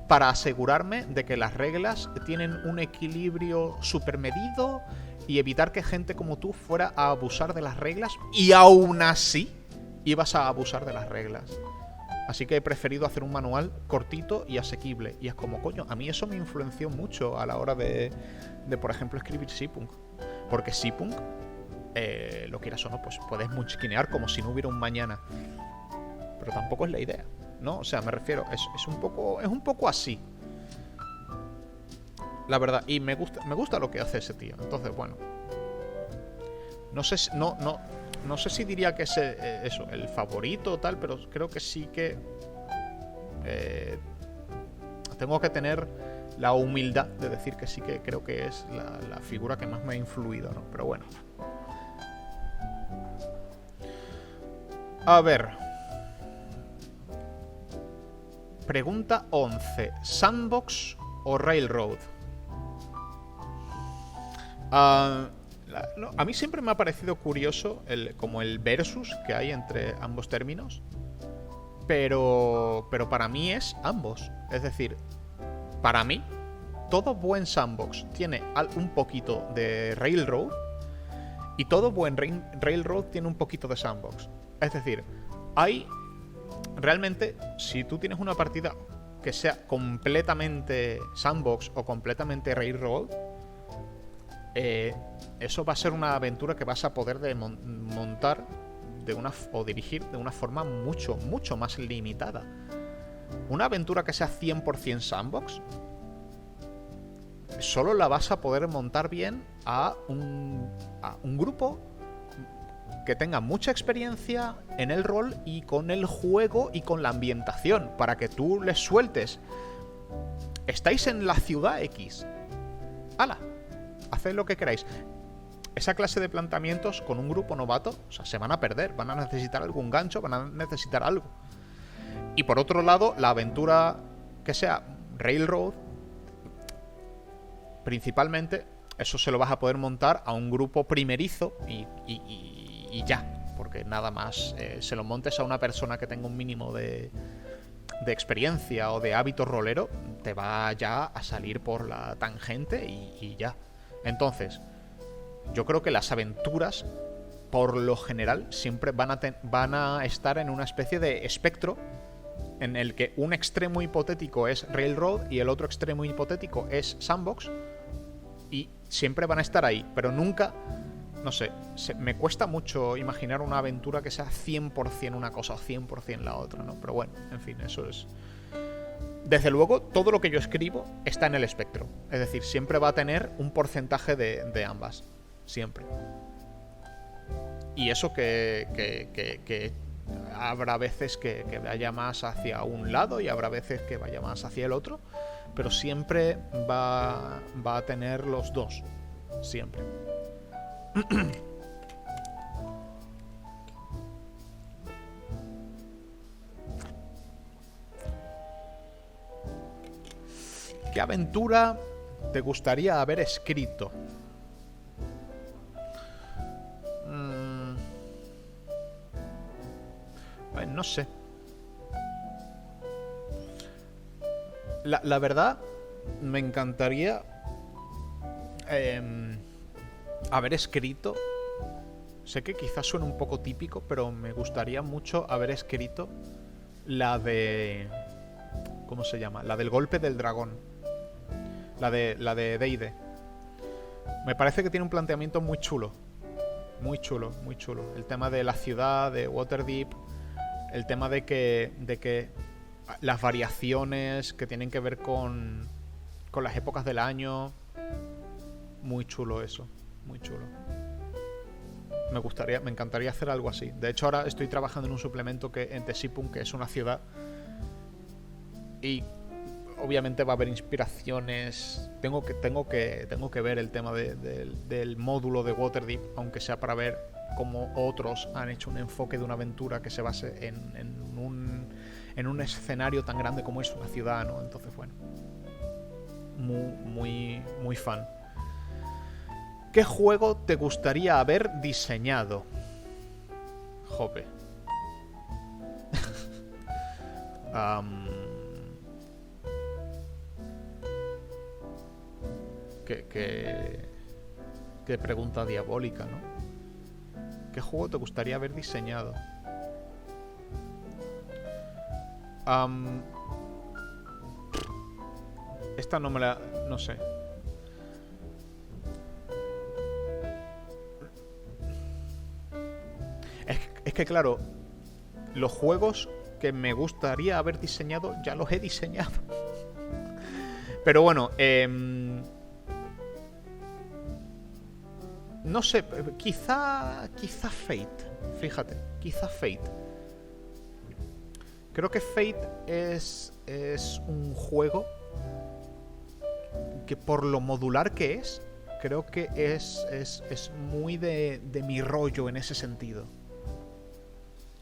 para asegurarme de que las reglas tienen un equilibrio supermedido y evitar que gente como tú fuera a abusar de las reglas, y aún así ibas a abusar de las reglas. Así que he preferido hacer un manual cortito y asequible. Y es como, coño, a mí eso me influenció mucho a la hora de por ejemplo, escribir Seapunk. Porque Seapunk, lo quieras o no, pues puedes munchkinear como si no hubiera un mañana. Pero tampoco es la idea, ¿no? O sea, me refiero, es un poco así, la verdad. Y me gusta lo que hace ese tío. Entonces, bueno, no sé si diría que es eso, el favorito o tal, pero creo que sí que tengo que tener la humildad de decir que sí que creo que es la figura que más me ha influido, ¿no? Pero bueno. A ver. Pregunta 11. ¿Sandbox o Railroad? A mí siempre me ha parecido curioso como el versus que hay entre ambos términos. Pero para mí es ambos. Es decir, para mí, todo buen sandbox tiene un poquito de Railroad y todo buen Railroad tiene un poquito de sandbox. Es decir, realmente, si tú tienes una partida que sea completamente sandbox o completamente Railroad, eso va a ser una aventura que vas a poder montar o dirigir de una forma mucho, mucho más limitada. Una aventura que sea 100% sandbox solo la vas a poder montar bien a un grupo que tenga mucha experiencia en el rol y con el juego y con la ambientación, para que tú les sueltes: estáis en la ciudad X, ¡hala! Haced lo que queráis. Esa clase de planteamientos con un grupo novato, o sea, se van a perder, van a necesitar algún gancho, van a necesitar algo. Y por otro lado, la aventura que sea Railroad, principalmente, eso se lo vas a poder montar a un grupo primerizo y ya. Porque nada más se lo montes a una persona que tenga un mínimo de experiencia o de hábito rolero, te va ya a salir por la tangente y ya. Entonces, yo creo que las aventuras, por lo general, siempre van a estar en una especie de espectro en el que un extremo hipotético es Railroad y el otro extremo hipotético es Sandbox, y siempre van a estar ahí, pero nunca no sé, me cuesta mucho imaginar una aventura que sea 100% una cosa o 100% la otra, ¿no? Pero bueno, en fin, eso es... Desde luego, todo lo que yo escribo está en el espectro. Es decir, siempre va a tener un porcentaje de ambas. Siempre. Y eso que habrá veces que vaya más hacia un lado y habrá veces que vaya más hacia el otro. Pero siempre va a tener los dos. Siempre. ¿Qué aventura te gustaría haber escrito? No sé. La verdad, me encantaría haber escrito... Sé que quizás suene un poco típico, pero me gustaría mucho haber escrito la de... ¿Cómo se llama? La del golpe del dragón. La de D&D. Me parece que tiene un planteamiento muy chulo. Muy chulo, muy chulo. El tema de la ciudad, de Waterdeep. El tema de que las variaciones que tienen que ver con las épocas del año. Muy chulo eso. Muy chulo. Me encantaría hacer algo así. De hecho, ahora estoy trabajando en un suplemento en Tesipun, que es una ciudad. Y obviamente va a haber inspiraciones. Tengo que ver el tema del módulo de Waterdeep, aunque sea para ver cómo otros han hecho un enfoque de una aventura que se base en un escenario tan grande como es una ciudad, ¿no? Entonces, bueno, muy fan. ¿Qué juego te gustaría haber diseñado? Jope. Qué pregunta diabólica, ¿no? ¿Qué juego te gustaría haber diseñado? Esta no me la... no sé. Es que claro, los juegos que me gustaría haber diseñado ya los he diseñado. Pero bueno, no sé, quizá Fate. Fíjate, quizá Fate. Creo que Fate es un juego que por lo modular que es, creo que es muy de mi rollo en ese sentido.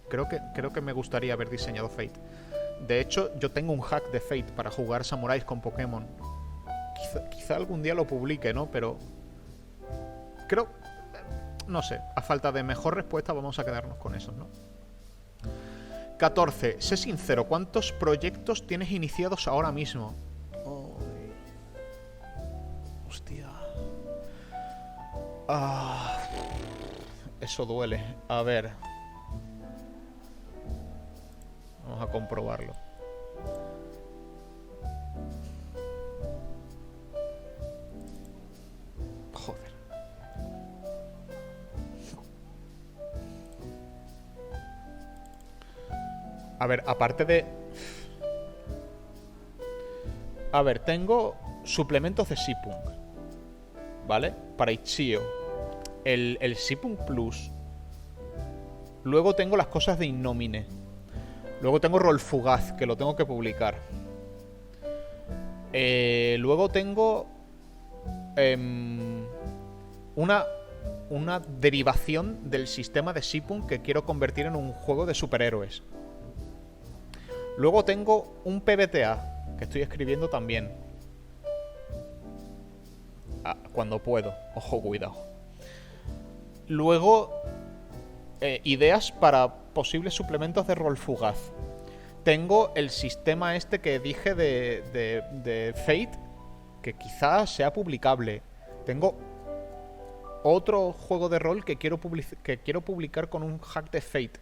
Creo que me gustaría haber diseñado Fate. De hecho, yo tengo un hack de Fate para jugar samuráis con Pokémon. Quizá algún día lo publique, ¿no? Pero creo... no sé, a falta de mejor respuesta vamos a quedarnos con eso, ¿no? 14. Sé sincero, ¿cuántos proyectos tienes iniciados ahora mismo? Oh, hostia. Eso duele. A ver. Vamos a comprobarlo. Joder. A ver, aparte de... A ver, tengo suplementos de Sipung, ¿vale? Para Itch.io. El Sipung Plus. Luego tengo las cosas de Innomine. Luego tengo Rollfugaz, que lo tengo que publicar. Luego tengo... una derivación del sistema de Sipung que quiero convertir en un juego de superhéroes. Luego tengo un PBTA que estoy escribiendo también. Cuando puedo. Ojo, cuidado. Luego, ideas para posibles suplementos de Rollfugaz. Tengo el sistema este que dije de Fate, que quizás sea publicable. Tengo otro juego de rol que quiero publicar con un hack de Fate.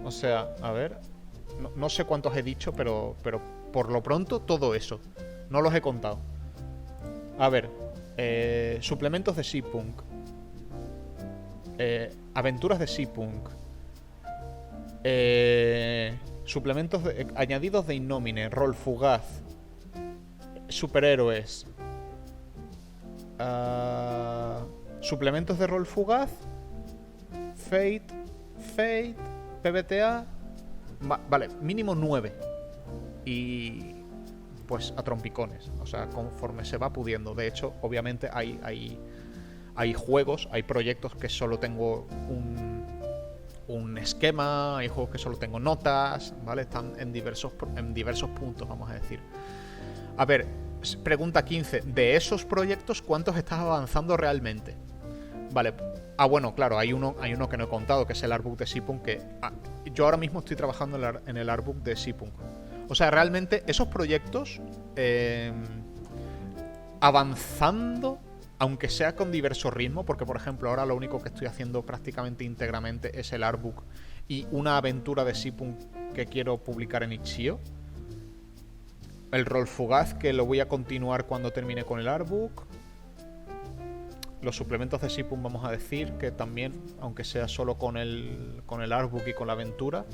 O sea, a ver, no sé cuántos he dicho, pero por lo pronto todo eso. No los he contado. A ver, suplementos de Seapunk, aventuras de Seapunk, suplementos añadidos de Innomine, Rol Fugaz, superhéroes, suplementos de Rol Fugaz, Fate, PBTA, vale, mínimo 9. Y pues a trompicones, o sea, conforme se va pudiendo. De hecho, obviamente hay juegos, hay proyectos que solo tengo un esquema, hay juegos que solo tengo notas, ¿vale? Están en diversos puntos, vamos a decir. A ver, pregunta 15. De esos proyectos, ¿cuántos estás avanzando realmente? Vale. Bueno, claro, hay uno que no he contado, que es el artbook de Seapunk, que yo ahora mismo estoy trabajando en el artbook de Seapunk. O sea, realmente esos proyectos avanzando, aunque sea con diverso ritmo, porque por ejemplo ahora lo único que estoy haciendo prácticamente íntegramente es el artbook y una aventura de Seapunk que quiero publicar en Itch.io. El Rol Fugaz, que lo voy a continuar cuando termine con el artbook. Los suplementos de Seapunk, vamos a decir, que también, aunque sea solo con el artbook y con la aventura.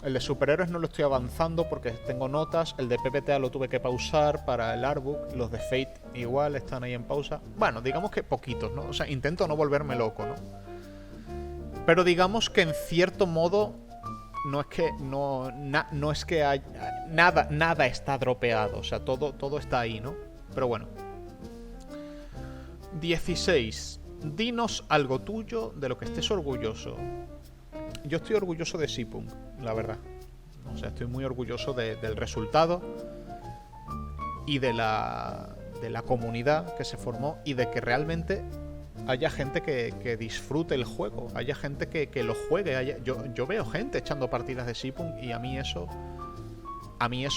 El de superhéroes no lo estoy avanzando porque tengo notas. El de PPTA lo tuve que pausar para el artbook. Los de Fate igual están ahí en pausa. Bueno, digamos que poquitos, ¿no? O sea, intento no volverme loco, ¿no? Pero digamos que en cierto modo no es que no es que haya, nada está dropeado. O sea, todo está ahí, ¿no? Pero bueno. 16. Dinos algo tuyo de lo que estés orgulloso. Yo estoy orgulloso de Seapunk, la verdad. O sea, estoy muy orgulloso del resultado y de la comunidad que se formó y de que realmente haya gente que disfrute el juego, haya gente que lo juegue. Yo veo gente echando partidas de Seapunk y a mí eso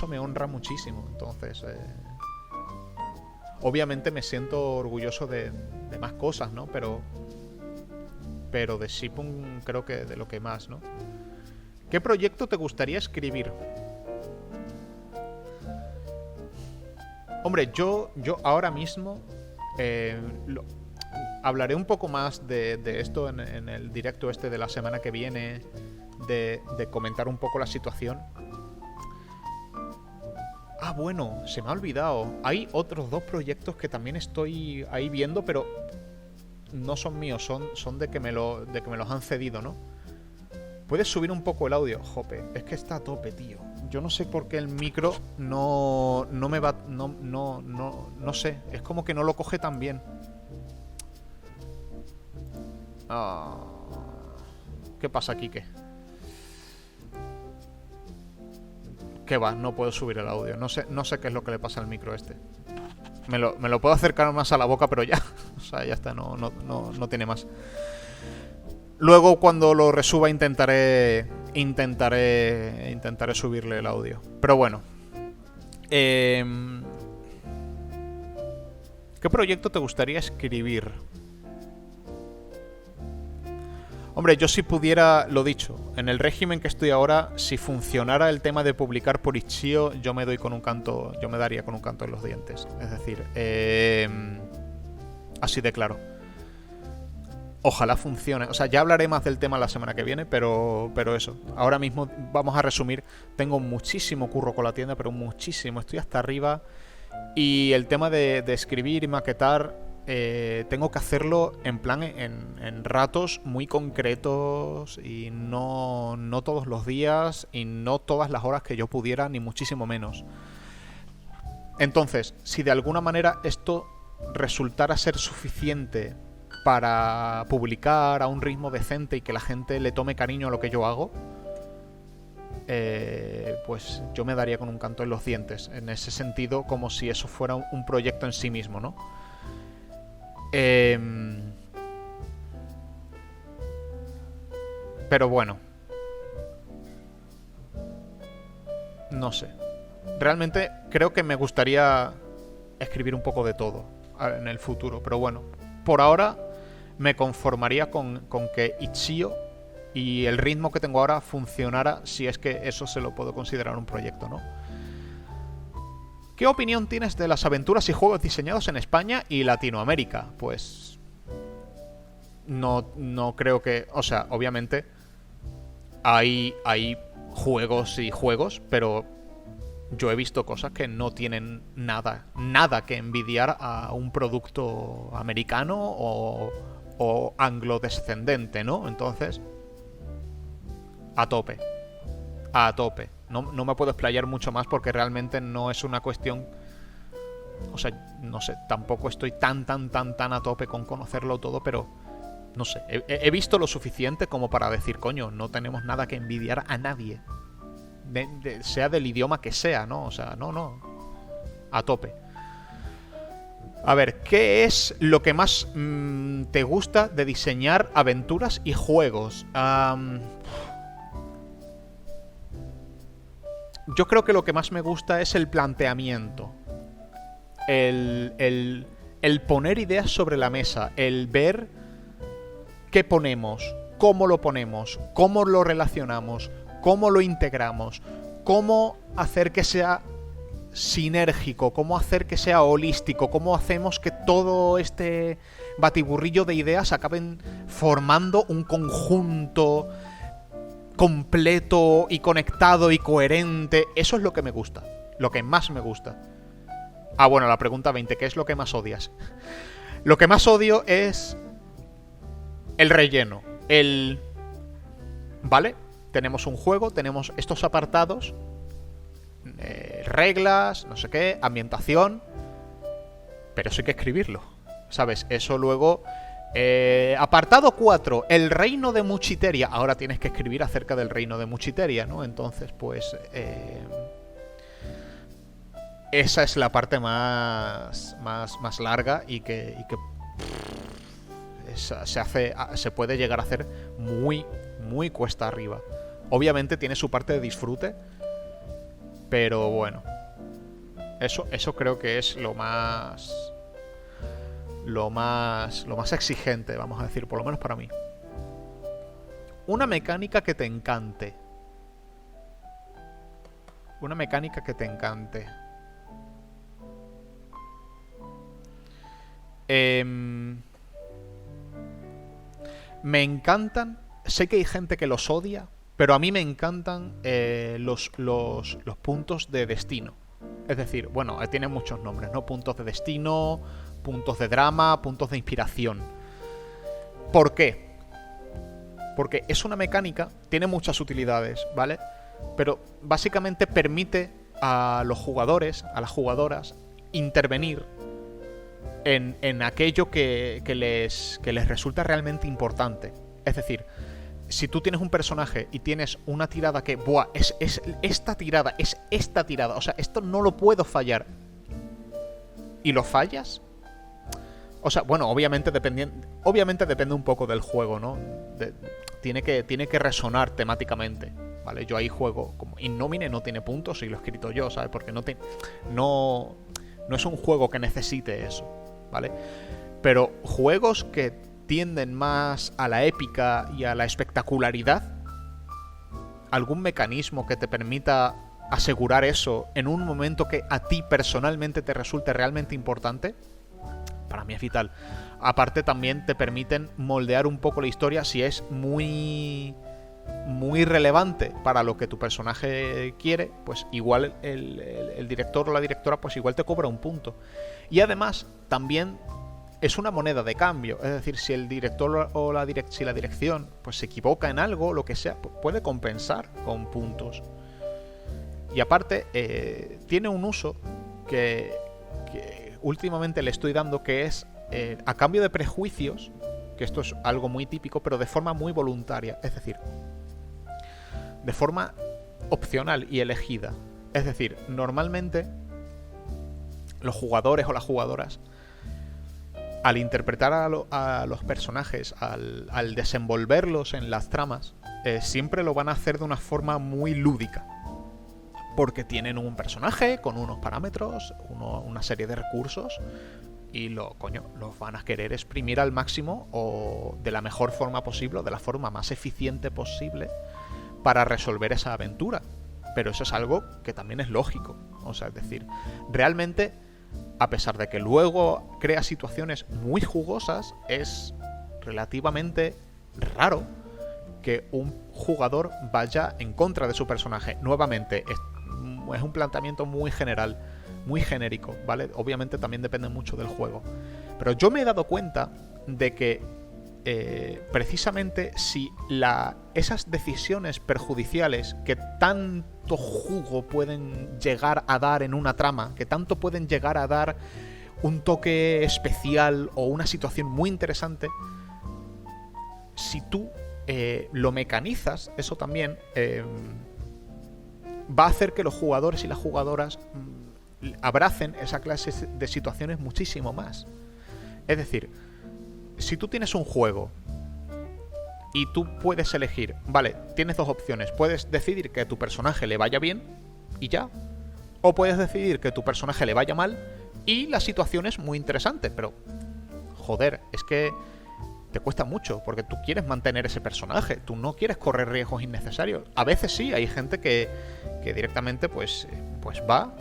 me honra muchísimo. Entonces, obviamente me siento orgulloso de más cosas, ¿no? Pero de Seapunk creo que de lo que más, ¿no? ¿Qué proyecto te gustaría escribir? Hombre, yo ahora mismo hablaré un poco más de esto en el directo este de la semana que viene, de comentar un poco la situación. Bueno, se me ha olvidado. Hay otros 2 proyectos que también estoy ahí viendo, pero no son míos, son de que me los han cedido, ¿no? ¿Puedes subir un poco el audio? Jope, es que está a tope, tío. Yo no sé por qué el micro no me va... No sé, es como que no lo coge tan bien. ¿Qué pasa, Quique? ¿Qué va? No puedo subir el audio. No sé qué es lo que le pasa al micro este. Me lo puedo acercar más a la boca, pero ya. O sea, ya está, no tiene más. Luego, cuando lo resuba, intentaré subirle el audio. Pero bueno. ¿Qué proyecto te gustaría escribir? Hombre, yo si pudiera, lo dicho, en el régimen que estoy ahora, si funcionara el tema de publicar por Itch.io, yo me daría con un canto en los dientes. Es decir, así de claro. Ojalá funcione. O sea, ya hablaré más del tema la semana que viene, pero eso. Ahora mismo vamos a resumir. Tengo muchísimo curro con la tienda, pero muchísimo. Estoy hasta arriba. Y el tema de escribir y maquetar, tengo que hacerlo en plan en ratos muy concretos y no todos los días y no todas las horas que yo pudiera, ni muchísimo menos. Entonces, si de alguna manera esto resultara ser suficiente para publicar a un ritmo decente y que la gente le tome cariño a lo que yo hago, pues yo me daría con un canto en los dientes. En ese sentido, como si eso fuera un proyecto en sí mismo, ¿no? Pero bueno, no sé. Realmente creo que me gustaría escribir un poco de todo en el futuro. Pero bueno, por ahora me conformaría con que Itch.io y el ritmo que tengo ahora funcionara, si es que eso se lo puedo considerar un proyecto, ¿no? ¿Qué opinión tienes de las aventuras y juegos diseñados en España y Latinoamérica? Pues no creo que... O sea, obviamente hay juegos y juegos, pero yo he visto cosas que no tienen nada que envidiar a un producto americano o anglodescendente, ¿no? Entonces, a tope. A tope. No me puedo explayar mucho más porque realmente no es una cuestión... O sea, no sé, tampoco estoy tan a tope con conocerlo todo, pero... No sé, he visto lo suficiente como para decir, coño, no tenemos nada que envidiar a nadie. Sea del idioma que sea, ¿no? O sea, no. A tope. A ver, ¿qué es lo que más te gusta de diseñar aventuras y juegos? Yo creo que lo que más me gusta es el planteamiento. El poner ideas sobre la mesa. El ver qué ponemos, cómo lo relacionamos, cómo lo integramos, cómo hacer que sea sinérgico, cómo hacer que sea holístico, cómo hacemos que todo este batiburrillo de ideas acaben formando un conjunto completo y conectado y coherente. Eso es lo que me gusta, lo que más me gusta. Ah, bueno, la pregunta 20, ¿qué es lo que más odias? Lo que más odio es el relleno. ¿Vale? Tenemos un juego, tenemos estos apartados, reglas, no sé qué, ambientación, pero eso hay que escribirlo, ¿sabes? Eso luego... apartado 4, el reino de Muchiteria. Ahora tienes que escribir acerca del reino de Muchiteria, ¿no? Entonces, pues... esa es la parte más larga y que se puede llegar a hacer muy cuesta arriba. Obviamente tiene su parte de disfrute, pero bueno, eso creo que es lo más exigente, vamos a decir, por lo menos para mí. Una mecánica que te encante. Una mecánica que te encante. Me encantan. Sé que hay gente que los odia, pero a mí me encantan los puntos de destino. Es decir, bueno, tienen muchos nombres, ¿no? Puntos de destino, puntos de drama, puntos de inspiración. ¿Por qué? Porque es una mecánica, tiene muchas utilidades, ¿vale? Pero básicamente permite a los jugadores, a las jugadoras, intervenir en aquello que les resulta realmente importante. Es decir, si tú tienes un personaje y tienes una tirada que, ¡buah! Es esta tirada, o sea, esto no lo puedo fallar, y lo fallas. O sea, bueno, obviamente depende un poco del juego, ¿no? Tiene que resonar temáticamente, ¿vale? Yo ahí juego como Innomine, no tiene puntos y lo he escrito yo, ¿sabes? Porque no es un juego que necesite eso, ¿vale? Pero juegos que tienden más a la épica y a la espectacularidad, algún mecanismo que te permita asegurar eso en un momento que a ti personalmente te resulte realmente importante, para mí es vital. Aparte también te permiten moldear un poco la historia si es muy relevante para lo que tu personaje quiere, pues igual el director o la directora pues igual te cobra un punto. Y además también es una moneda de cambio, es decir, si el director o si la dirección pues se equivoca en algo, lo que sea, pues puede compensar con puntos. Y aparte tiene un uso que últimamente le estoy dando, que es a cambio de prejuicios, que esto es algo muy típico, pero de forma muy voluntaria, es decir, de forma opcional y elegida. Es decir, normalmente los jugadores o las jugadoras, al interpretar a los personajes, al desenvolverlos en las tramas, siempre lo van a hacer de una forma muy lúdica. Porque tienen un personaje con unos parámetros, una serie de recursos, y los van a querer exprimir al máximo o de la mejor forma posible, o de la forma más eficiente posible, para resolver esa aventura. Pero eso es algo que también es lógico. O sea, es decir, realmente, a pesar de que luego crea situaciones muy jugosas, es relativamente raro que un jugador vaya en contra de su personaje. Nuevamente, es un planteamiento muy general, muy genérico, ¿vale? Obviamente también depende mucho del juego. Pero yo me he dado cuenta de que precisamente si esas decisiones perjudiciales que tanto jugo pueden llegar a dar en una trama, que tanto pueden llegar a dar un toque especial o una situación muy interesante, si tú lo mecanizas, eso también va a hacer que los jugadores y las jugadoras abracen esa clase de situaciones muchísimo más. Es decir, si tú tienes un juego y tú puedes elegir, vale, tienes dos opciones. Puedes decidir que a tu personaje le vaya bien y ya, o puedes decidir que a tu personaje le vaya mal y la situación es muy interesante, pero joder, es que te cuesta mucho porque tú quieres mantener ese personaje, tú no quieres correr riesgos innecesarios. A veces sí, hay gente que directamente pues va,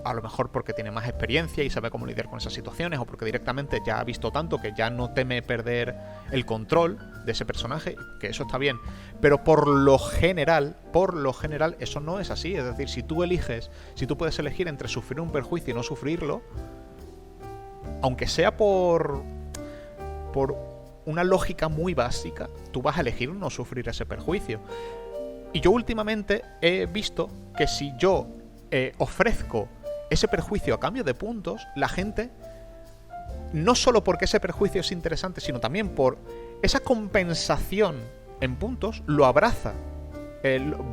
a lo mejor porque tiene más experiencia y sabe cómo lidiar con esas situaciones, o porque directamente ya ha visto tanto que ya no teme perder el control de ese personaje, que eso está bien. Pero por lo general, eso no es así. Es decir, si tú puedes elegir entre sufrir un perjuicio y no sufrirlo, aunque sea por una lógica muy básica, tú vas a elegir no sufrir ese perjuicio. Y yo últimamente he visto que si yo ofrezco ese perjuicio a cambio de puntos, la gente, no solo porque ese perjuicio es interesante, sino también por esa compensación en puntos, lo abraza.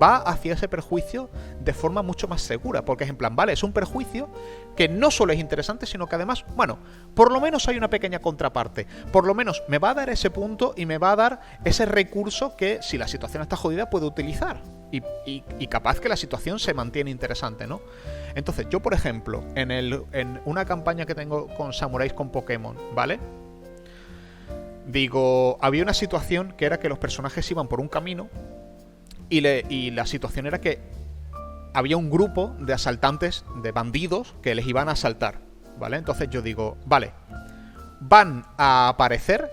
Va hacia ese perjuicio de forma mucho más segura, porque es en plan, vale, es un perjuicio que no solo es interesante, sino que además, bueno, por lo menos hay una pequeña contraparte, por lo menos me va a dar ese punto y me va a dar ese recurso que, si la situación está jodida, puedo utilizar y capaz que la situación se mantiene interesante, ¿no? Entonces, yo, por ejemplo, en una campaña que tengo con samuráis con Pokémon, ¿vale? Digo, había una situación que era que los personajes iban por un camino y la situación era que había un grupo de asaltantes, de bandidos, que les iban a asaltar, ¿vale? Entonces yo digo, vale, van a aparecer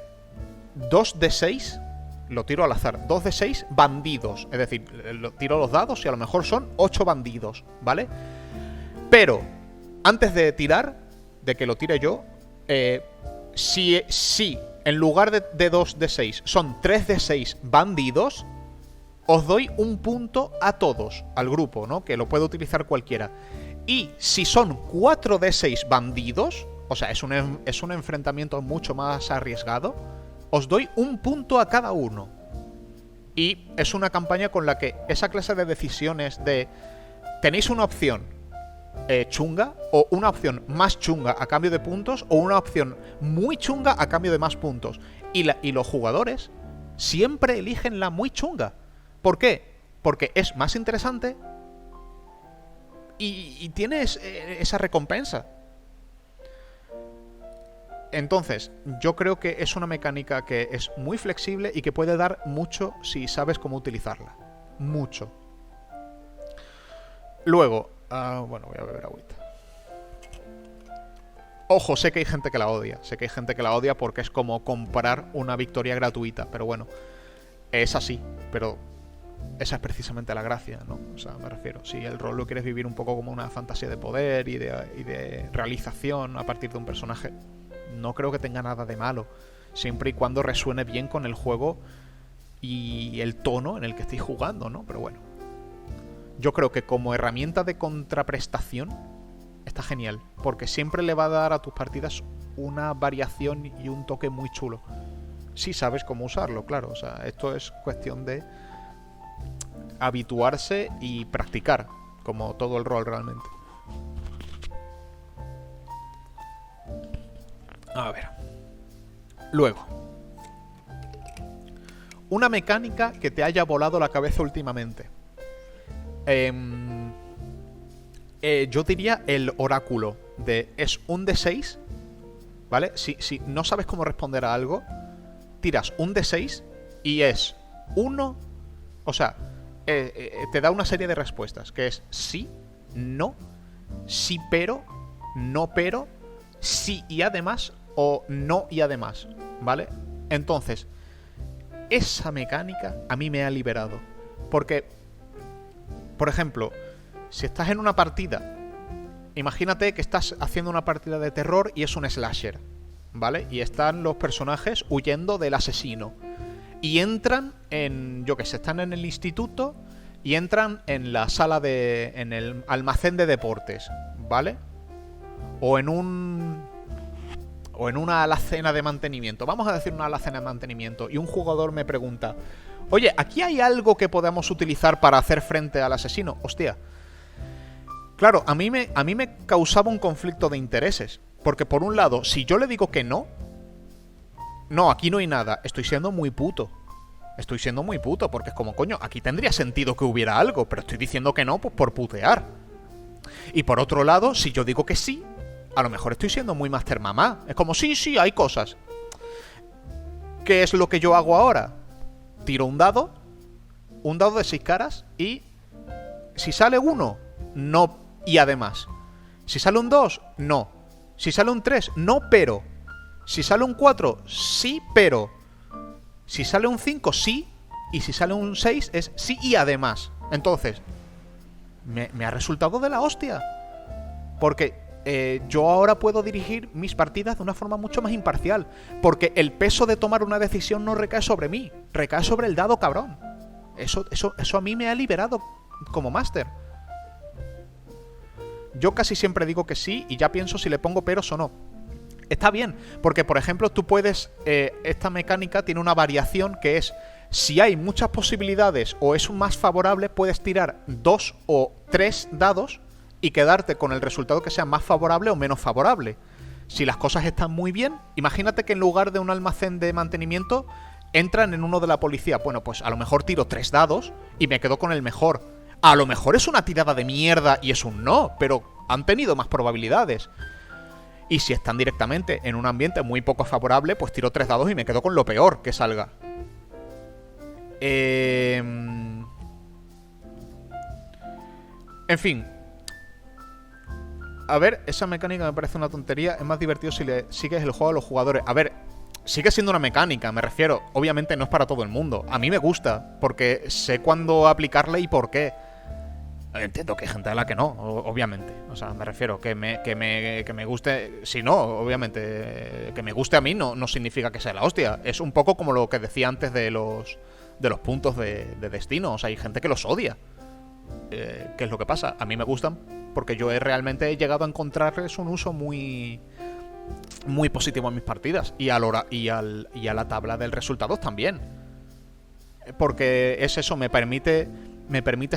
2 de 6, lo tiro al azar, 2 de 6 bandidos. Es decir, tiro los dados y a lo mejor son 8 bandidos, ¿vale? Pero, antes de tirar, de que lo tire yo, si en lugar de 2 de 6 son 3 de 6 bandidos, os doy un punto a todos, al grupo, ¿no? Que lo puede utilizar cualquiera. Y si son 4 de 6 bandidos, o sea, es un enfrentamiento mucho más arriesgado, os doy un punto a cada uno. Y es una campaña con la que esa clase de decisiones de tenéis una opción chunga, o una opción más chunga a cambio de puntos, o una opción muy chunga a cambio de más puntos. Y los jugadores siempre eligen la muy chunga. ¿Por qué? Porque es más interesante y tienes esa recompensa. Entonces, yo creo que es una mecánica que es muy flexible y que puede dar mucho si sabes cómo utilizarla. Mucho. Luego, bueno, voy a beber agüita. Ojo, sé que hay gente que la odia. Sé que hay gente que la odia porque es como comprar una victoria gratuita. Pero bueno, es así. Pero esa es precisamente la gracia, ¿no? O sea, me refiero, si el rol lo quieres vivir un poco como una fantasía de poder y de realización a partir de un personaje, no creo que tenga nada de malo, siempre y cuando resuene bien con el juego y el tono en el que estéis jugando, ¿no? Pero bueno, yo creo que como herramienta de contraprestación está genial, porque siempre le va a dar a tus partidas una variación y un toque muy chulo. Si sabes cómo usarlo, claro. O sea, esto es cuestión de habituarse y practicar, como todo el rol realmente. A ver. Luego, una mecánica que te haya volado la cabeza últimamente. Yo diría el oráculo de es un D6, ¿vale? Si no sabes cómo responder a algo, tiras un D6 y es uno, o sea, te da una serie de respuestas, que es sí, no, sí pero, no pero, sí y además o no y además, ¿vale? Entonces, esa mecánica a mí me ha liberado. Porque, por ejemplo, si estás en una partida, imagínate que estás haciendo una partida de terror y es un slasher, ¿vale? Y están los personajes huyendo del asesino. Y entran en, yo que sé, están en el instituto y entran en la sala de... en el almacén de deportes, ¿vale? O en una alacena de mantenimiento. Vamos a decir una alacena de mantenimiento. Y un jugador me pregunta: oye, ¿aquí hay algo que podamos utilizar para hacer frente al asesino? Hostia. Claro, a mí me causaba un conflicto de intereses. Porque por un lado, si yo le digo que no, aquí no hay nada, estoy siendo muy puto. Estoy siendo muy puto, porque es como, coño, aquí tendría sentido que hubiera algo, pero estoy diciendo que no, pues por putear. Y por otro lado, si yo digo que sí, a lo mejor estoy siendo muy master mamá. Es como, sí, hay cosas. ¿Qué es lo que yo hago ahora? Tiro un dado de 6 caras, y si sale 1, no y además. Si sale un 2, no. Si sale un 3, no pero. Si sale un 4, sí pero. Si sale un 5, sí. Y si sale un 6, es sí y además. Entonces, me ha resultado de la hostia. Porque yo ahora puedo dirigir mis partidas de una forma mucho más imparcial. Porque el peso de tomar una decisión no recae sobre mí. Recae sobre el dado, cabrón. Eso a mí me ha liberado como máster. Yo casi siempre digo que sí y ya pienso si le pongo peros o no. Está bien, porque por ejemplo tú puedes... esta mecánica tiene una variación que es... si hay muchas posibilidades o es más favorable, puedes tirar 2 o 3 dados y quedarte con el resultado que sea más favorable o menos favorable. Si las cosas están muy bien, imagínate que en lugar de un almacén de mantenimiento entran en uno de la policía. Bueno, pues a lo mejor tiro 3 dados y me quedo con el mejor. A lo mejor es una tirada de mierda y es un no, pero han tenido más probabilidades. Y si están directamente en un ambiente muy poco favorable, pues tiro 3 dados y me quedo con lo peor que salga. En fin. A ver, esa mecánica me parece una tontería. Es más divertido si le sigues el juego a los jugadores. A ver, sigue siendo una mecánica, me refiero. Obviamente no es para todo el mundo. A mí me gusta, porque sé cuándo aplicarle y por qué. Entiendo que hay gente a la que no, obviamente. O sea, me refiero que me guste. Si no, obviamente, que me guste a mí no significa que sea la hostia. Es un poco como lo que decía antes de los puntos de destino. O sea, hay gente que los odia. ¿Qué es lo que pasa? A mí me gustan porque yo realmente he llegado a encontrarles un uso muy positivo en mis partidas. Y a la tabla de resultados también. Porque es eso, me permite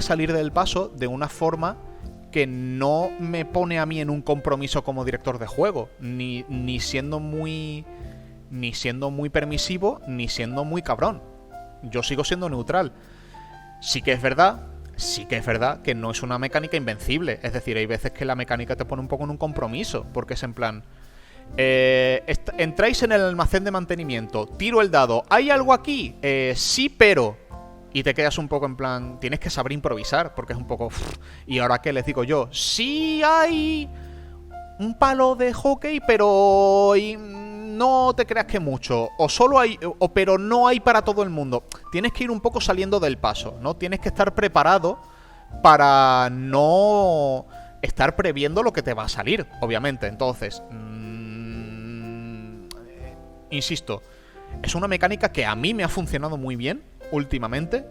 salir del paso de una forma que no me pone a mí en un compromiso como director de juego, ni siendo muy permisivo, ni siendo muy cabrón. Yo sigo siendo neutral. Sí que es verdad que no es una mecánica invencible. Es decir, hay veces que la mecánica te pone un poco en un compromiso, porque es en plan... entráis en el almacén de mantenimiento, tiro el dado, ¿hay algo aquí? Sí, pero... Y te quedas un poco en plan... Tienes que saber improvisar, porque es un poco... ¿Y ahora qué les digo yo? Sí hay un palo de hockey, pero no te creas que mucho. O solo hay... pero no hay para todo el mundo. Tienes que ir un poco saliendo del paso, ¿no? Tienes que estar preparado para no estar previendo lo que te va a salir, obviamente. Entonces... insisto... Es una mecánica que a mí me ha funcionado muy bien últimamente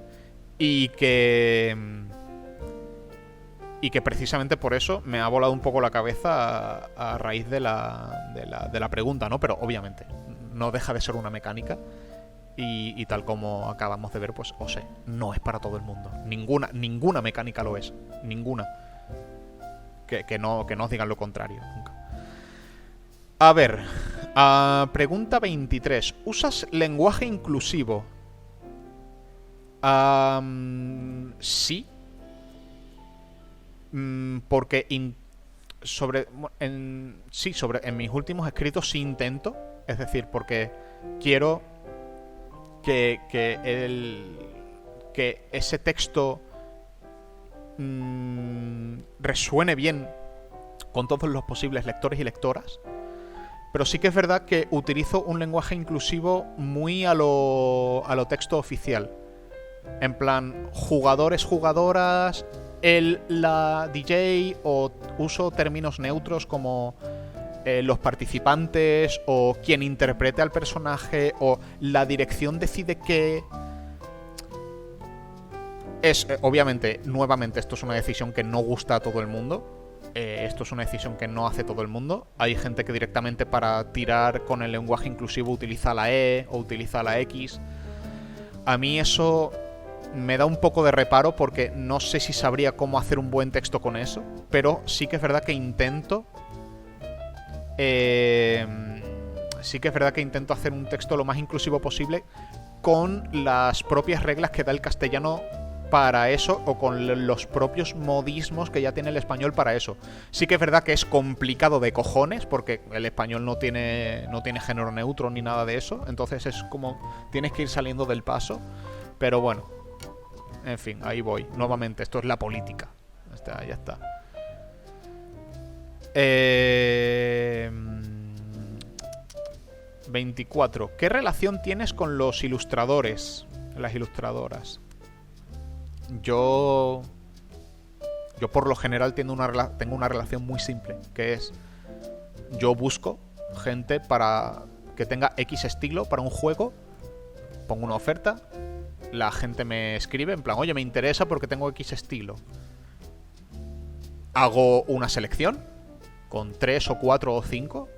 y que precisamente por eso me ha volado un poco la cabeza a raíz de la pregunta, ¿no? Pero obviamente no deja de ser una mecánica y tal como acabamos de ver, pues no es para todo el mundo. Ninguna mecánica lo es. Ninguna. Que no os digan lo contrario nunca. A ver, pregunta 23. ¿Usas lenguaje inclusivo? Sí. Porque en mis últimos escritos sí intento. Es decir, porque quiero que ese texto resuene bien con todos los posibles lectores y lectoras. Pero sí que es verdad que utilizo un lenguaje inclusivo muy a lo texto oficial. En plan, jugadores, jugadoras, la DJ, o uso términos neutros como los participantes o quien interprete al personaje o la dirección decide qué. Obviamente, nuevamente, esto es una decisión que no gusta a todo el mundo. Esto es una decisión que no hace todo el mundo. Hay gente que directamente para tirar con el lenguaje inclusivo utiliza la E o utiliza la X. A mí eso me da un poco de reparo porque no sé si sabría cómo hacer un buen texto con eso. Pero sí que es verdad que intento... sí que es verdad que intento hacer un texto lo más inclusivo posible con las propias reglas que da el castellano para eso, o con los propios modismos que ya tiene el español para eso. Sí que es verdad que es complicado de cojones, porque el español no tiene género neutro ni nada de eso, entonces es como tienes que ir saliendo del paso, pero bueno, en fin, ahí voy. Nuevamente, esto es la política. Ya está. 24. ¿Qué relación tienes con los ilustradores? Las ilustradoras. Yo por lo general tengo una relación muy simple, que es yo busco gente para que tenga X estilo para un juego, pongo una oferta, la gente me escribe en plan, oye, me interesa porque tengo X estilo. Hago una selección con 3 o 4 o 5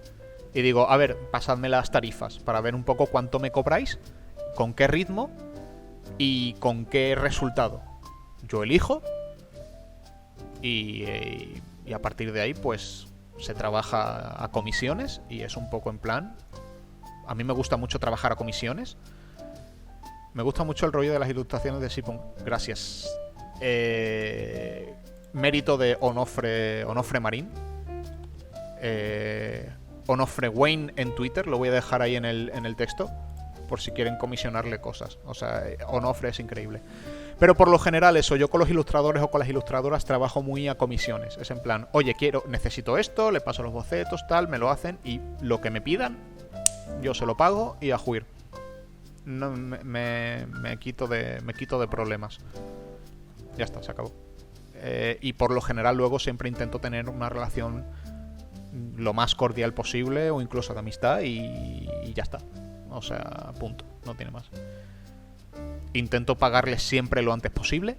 y digo, a ver, pasadme las tarifas para ver un poco cuánto me cobráis, con qué ritmo y con qué resultado. Yo elijo y a partir de ahí pues se trabaja a comisiones y es un poco en plan... A mí me gusta mucho trabajar a comisiones. Me gusta mucho el rollo de las ilustraciones de Sipon. Gracias. Mérito de Onofre Marín. Onofre Wayne en Twitter. Lo voy a dejar ahí en el texto por si quieren comisionarle cosas. O sea, Onofre es increíble. Pero por lo general eso, yo con los ilustradores o con las ilustradoras trabajo muy a comisiones. Es en plan, oye, necesito esto, le paso los bocetos, tal, me lo hacen y lo que me pidan, yo se lo pago y a juir. No, me quito de problemas. Ya está, se acabó. Y por lo general luego siempre intento tener una relación lo más cordial posible o incluso de amistad y ya está. O sea, punto, no tiene más. Intento pagarles siempre lo antes posible.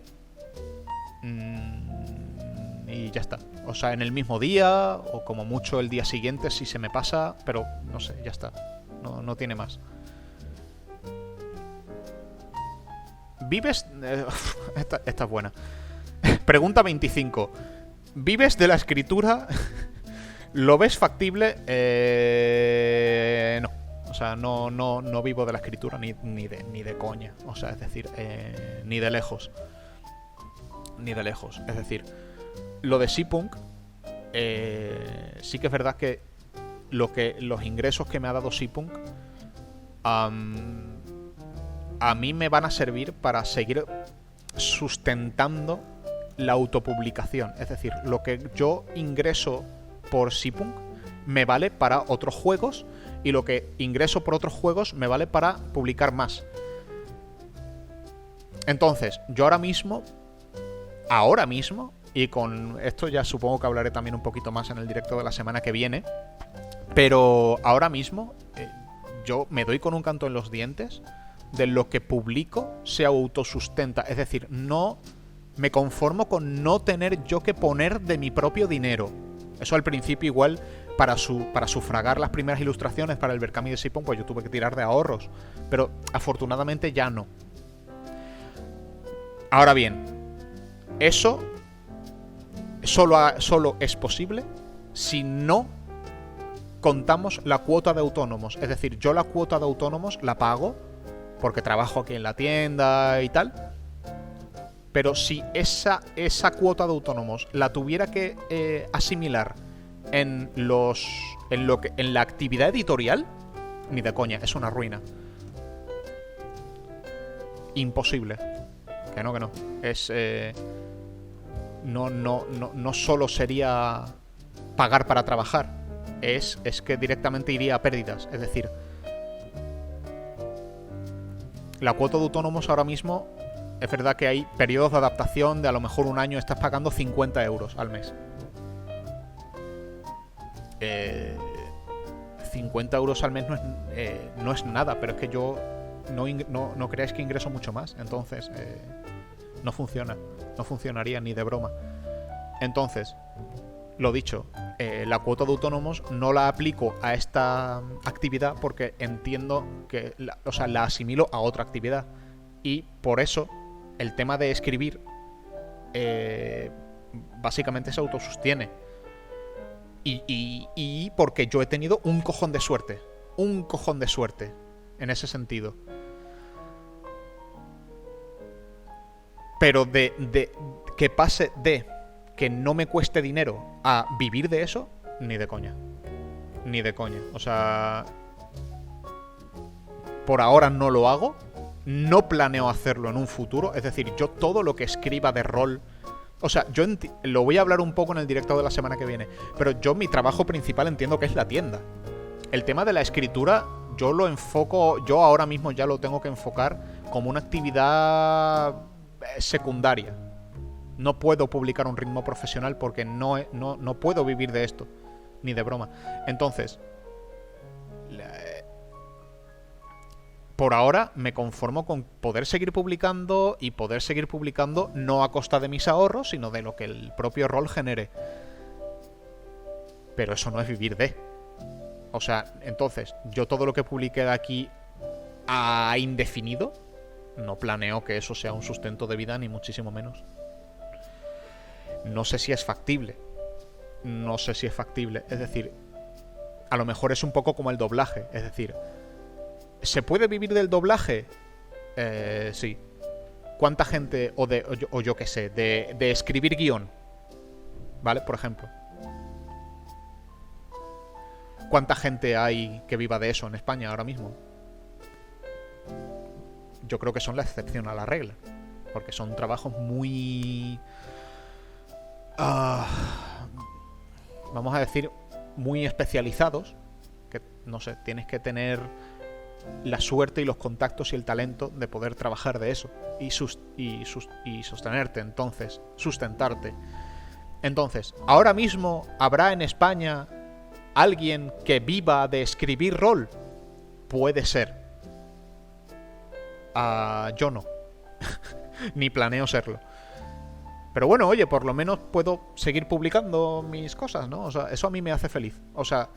Y ya está. O sea, en el mismo día o como mucho el día siguiente si se me pasa. Pero no sé, ya está. No tiene más. ¿Vives? Esta es buena. Pregunta 25. ¿Vives de la escritura? ¿Lo ves factible? No. O sea, no vivo de la escritura ni de coña. O sea, es decir, ni de lejos. Ni de lejos. Es decir, lo de Sipunk, sí que es verdad que los ingresos que me ha dado Sipunk a mí me van a servir para seguir sustentando la autopublicación. Es decir, lo que yo ingreso por Sipunk me vale para otros juegos y lo que ingreso por otros juegos me vale para publicar más. Entonces, yo ahora mismo, y con esto ya supongo que hablaré también un poquito más en el directo de la semana que viene, pero ahora mismo yo me doy con un canto en los dientes de lo que publico se autosustenta. Es decir, no me conformo con no tener yo que poner de mi propio dinero. Eso al principio igual, para sufragar las primeras ilustraciones para el Berkami de Sipon, pues yo tuve que tirar de ahorros. Pero afortunadamente ya no. Ahora bien, eso solo es posible si no contamos la cuota de autónomos. Es decir, yo la cuota de autónomos la pago porque trabajo aquí en la tienda y tal. Pero si esa cuota de autónomos la tuviera que asimilar en la actividad editorial, ni de coña, es una ruina. Imposible. Que no. Es no solo sería pagar para trabajar. Es que directamente iría a pérdidas. Es decir, la cuota de autónomos ahora mismo, es verdad que hay periodos de adaptación de a lo mejor un año estás pagando 50 euros al mes. 50 euros al mes no es nada, pero es que yo no creáis que ingreso mucho más. Entonces, no funciona. No funcionaría ni de broma. Entonces, lo dicho, la cuota de autónomos no la aplico a esta actividad porque entiendo que la asimilo a otra actividad. Y por eso el tema de escribir básicamente se autosostiene. Y porque yo he tenido un cojón de suerte. Un cojón de suerte en ese sentido. Pero de que pase de que no me cueste dinero a vivir de eso, ni de coña. Ni de coña. O sea, por ahora no lo hago. No planeo hacerlo en un futuro. Es decir, yo todo lo que escriba de rol... O sea, yo lo voy a hablar un poco en el directo de la semana que viene. Pero yo mi trabajo principal entiendo que es la tienda. El tema de la escritura yo lo enfoco... Yo ahora mismo ya lo tengo que enfocar como una actividad secundaria. No puedo publicar a un ritmo profesional porque no puedo vivir de esto. Ni de broma. Entonces, por ahora me conformo con poder seguir publicando y poder seguir publicando no a costa de mis ahorros, sino de lo que el propio rol genere. Pero eso no es vivir de. O sea, entonces, yo todo lo que publique de aquí a indefinido, no planeo que eso sea un sustento de vida, ni muchísimo menos. No sé si es factible. No sé si es factible. Es decir, a lo mejor es un poco como el doblaje. Es decir, ¿se puede vivir del doblaje? Sí. ¿Cuánta gente, o yo qué sé, de escribir guión? ¿Vale? Por ejemplo. ¿Cuánta gente hay que viva de eso en España ahora mismo? Yo creo que son la excepción a la regla. Porque son trabajos muy... vamos a decir, muy especializados. Que, no sé, tienes que tener la suerte y los contactos y el talento de poder trabajar de eso y sostenerte, entonces, sustentarte. Entonces, ahora mismo habrá en España alguien que viva de escribir rol. Puede ser. Yo no. Ni planeo serlo. Pero bueno, oye, por lo menos puedo seguir publicando mis cosas, ¿no? O sea, eso a mí me hace feliz. O sea,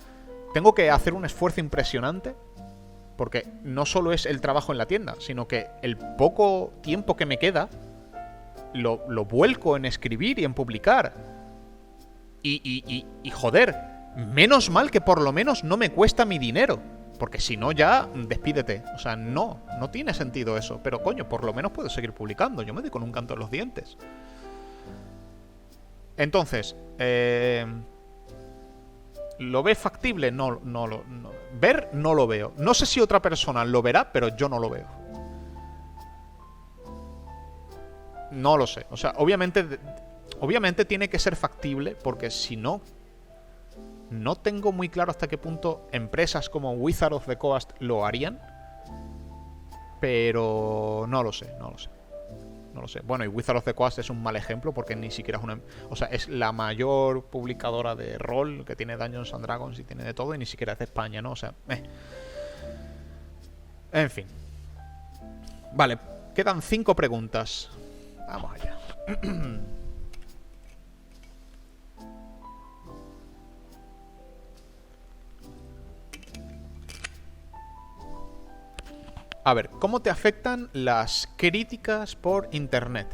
tengo que hacer un esfuerzo impresionante porque no solo es el trabajo en la tienda, sino que el poco tiempo que me queda lo vuelco en escribir y en publicar. Y joder, menos mal que por lo menos no me cuesta mi dinero. Porque si no ya, despídete. O sea, no tiene sentido eso. Pero coño, por lo menos puedo seguir publicando. Yo me doy con un canto en los dientes. Entonces, ¿lo ves factible? No. Ver, no lo veo. No sé si otra persona lo verá, pero yo no lo veo. No lo sé. O sea, obviamente tiene que ser factible, porque si no, no tengo muy claro hasta qué punto empresas como Wizard of the Coast lo harían. Pero no lo sé. Bueno, y Wizard of the Coast es un mal ejemplo porque ni siquiera es una... O sea, es la mayor publicadora de rol que tiene Dungeons and Dragons y tiene de todo y ni siquiera es de España, ¿no? O sea, En fin. Vale, quedan 5 preguntas. Vamos allá. A ver, ¿cómo te afectan las críticas por internet?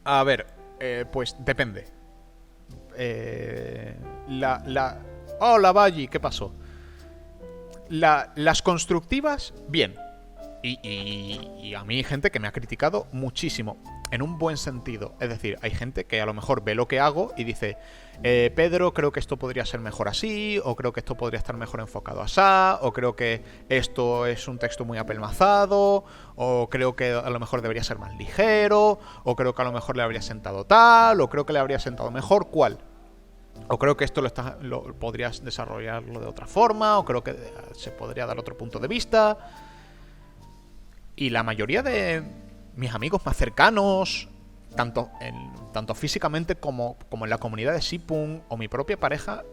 A ver, pues depende. Hola, Valli, ¿qué pasó? Las constructivas, bien. Y a mí hay gente que me ha criticado muchísimo. En un buen sentido. Es decir, hay gente que a lo mejor ve lo que hago y dice: Pedro, creo que esto podría ser mejor así, o creo que esto podría estar mejor enfocado así, o creo que esto es un texto muy apelmazado, o creo que a lo mejor debería ser más ligero, o creo que a lo mejor le habría sentado tal, o creo que le habría sentado mejor cuál. O creo que esto podrías desarrollarlo de otra forma, o creo que se podría dar otro punto de vista. Y la mayoría de mis amigos más cercanos, tanto físicamente como en la comunidad de Sipun o mi propia pareja,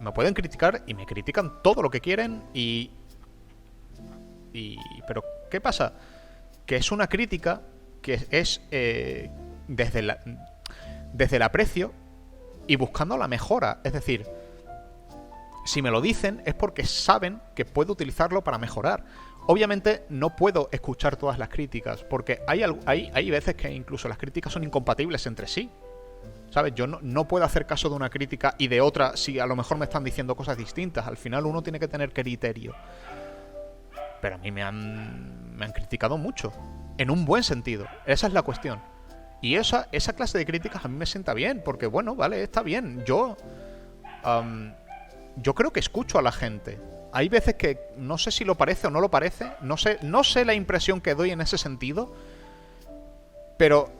me pueden criticar y me critican todo lo que quieren pero ¿qué pasa? Que es una crítica que es desde el aprecio y buscando la mejora. Es decir, si me lo dicen es porque saben que puedo utilizarlo para mejorar. Obviamente no puedo escuchar todas las críticas, porque hay veces que incluso las críticas son incompatibles entre sí. ¿Sabes? Yo no puedo hacer caso de una crítica y de otra si a lo mejor me están diciendo cosas distintas. Al final uno tiene que tener criterio. Pero a mí me han criticado mucho. En un buen sentido. Esa es la cuestión. Y esa clase de críticas a mí me sienta bien, porque bueno, vale, está bien. Yo creo que escucho a la gente. Hay veces que no sé si lo parece o no lo parece. No sé la impresión que doy en ese sentido. Pero,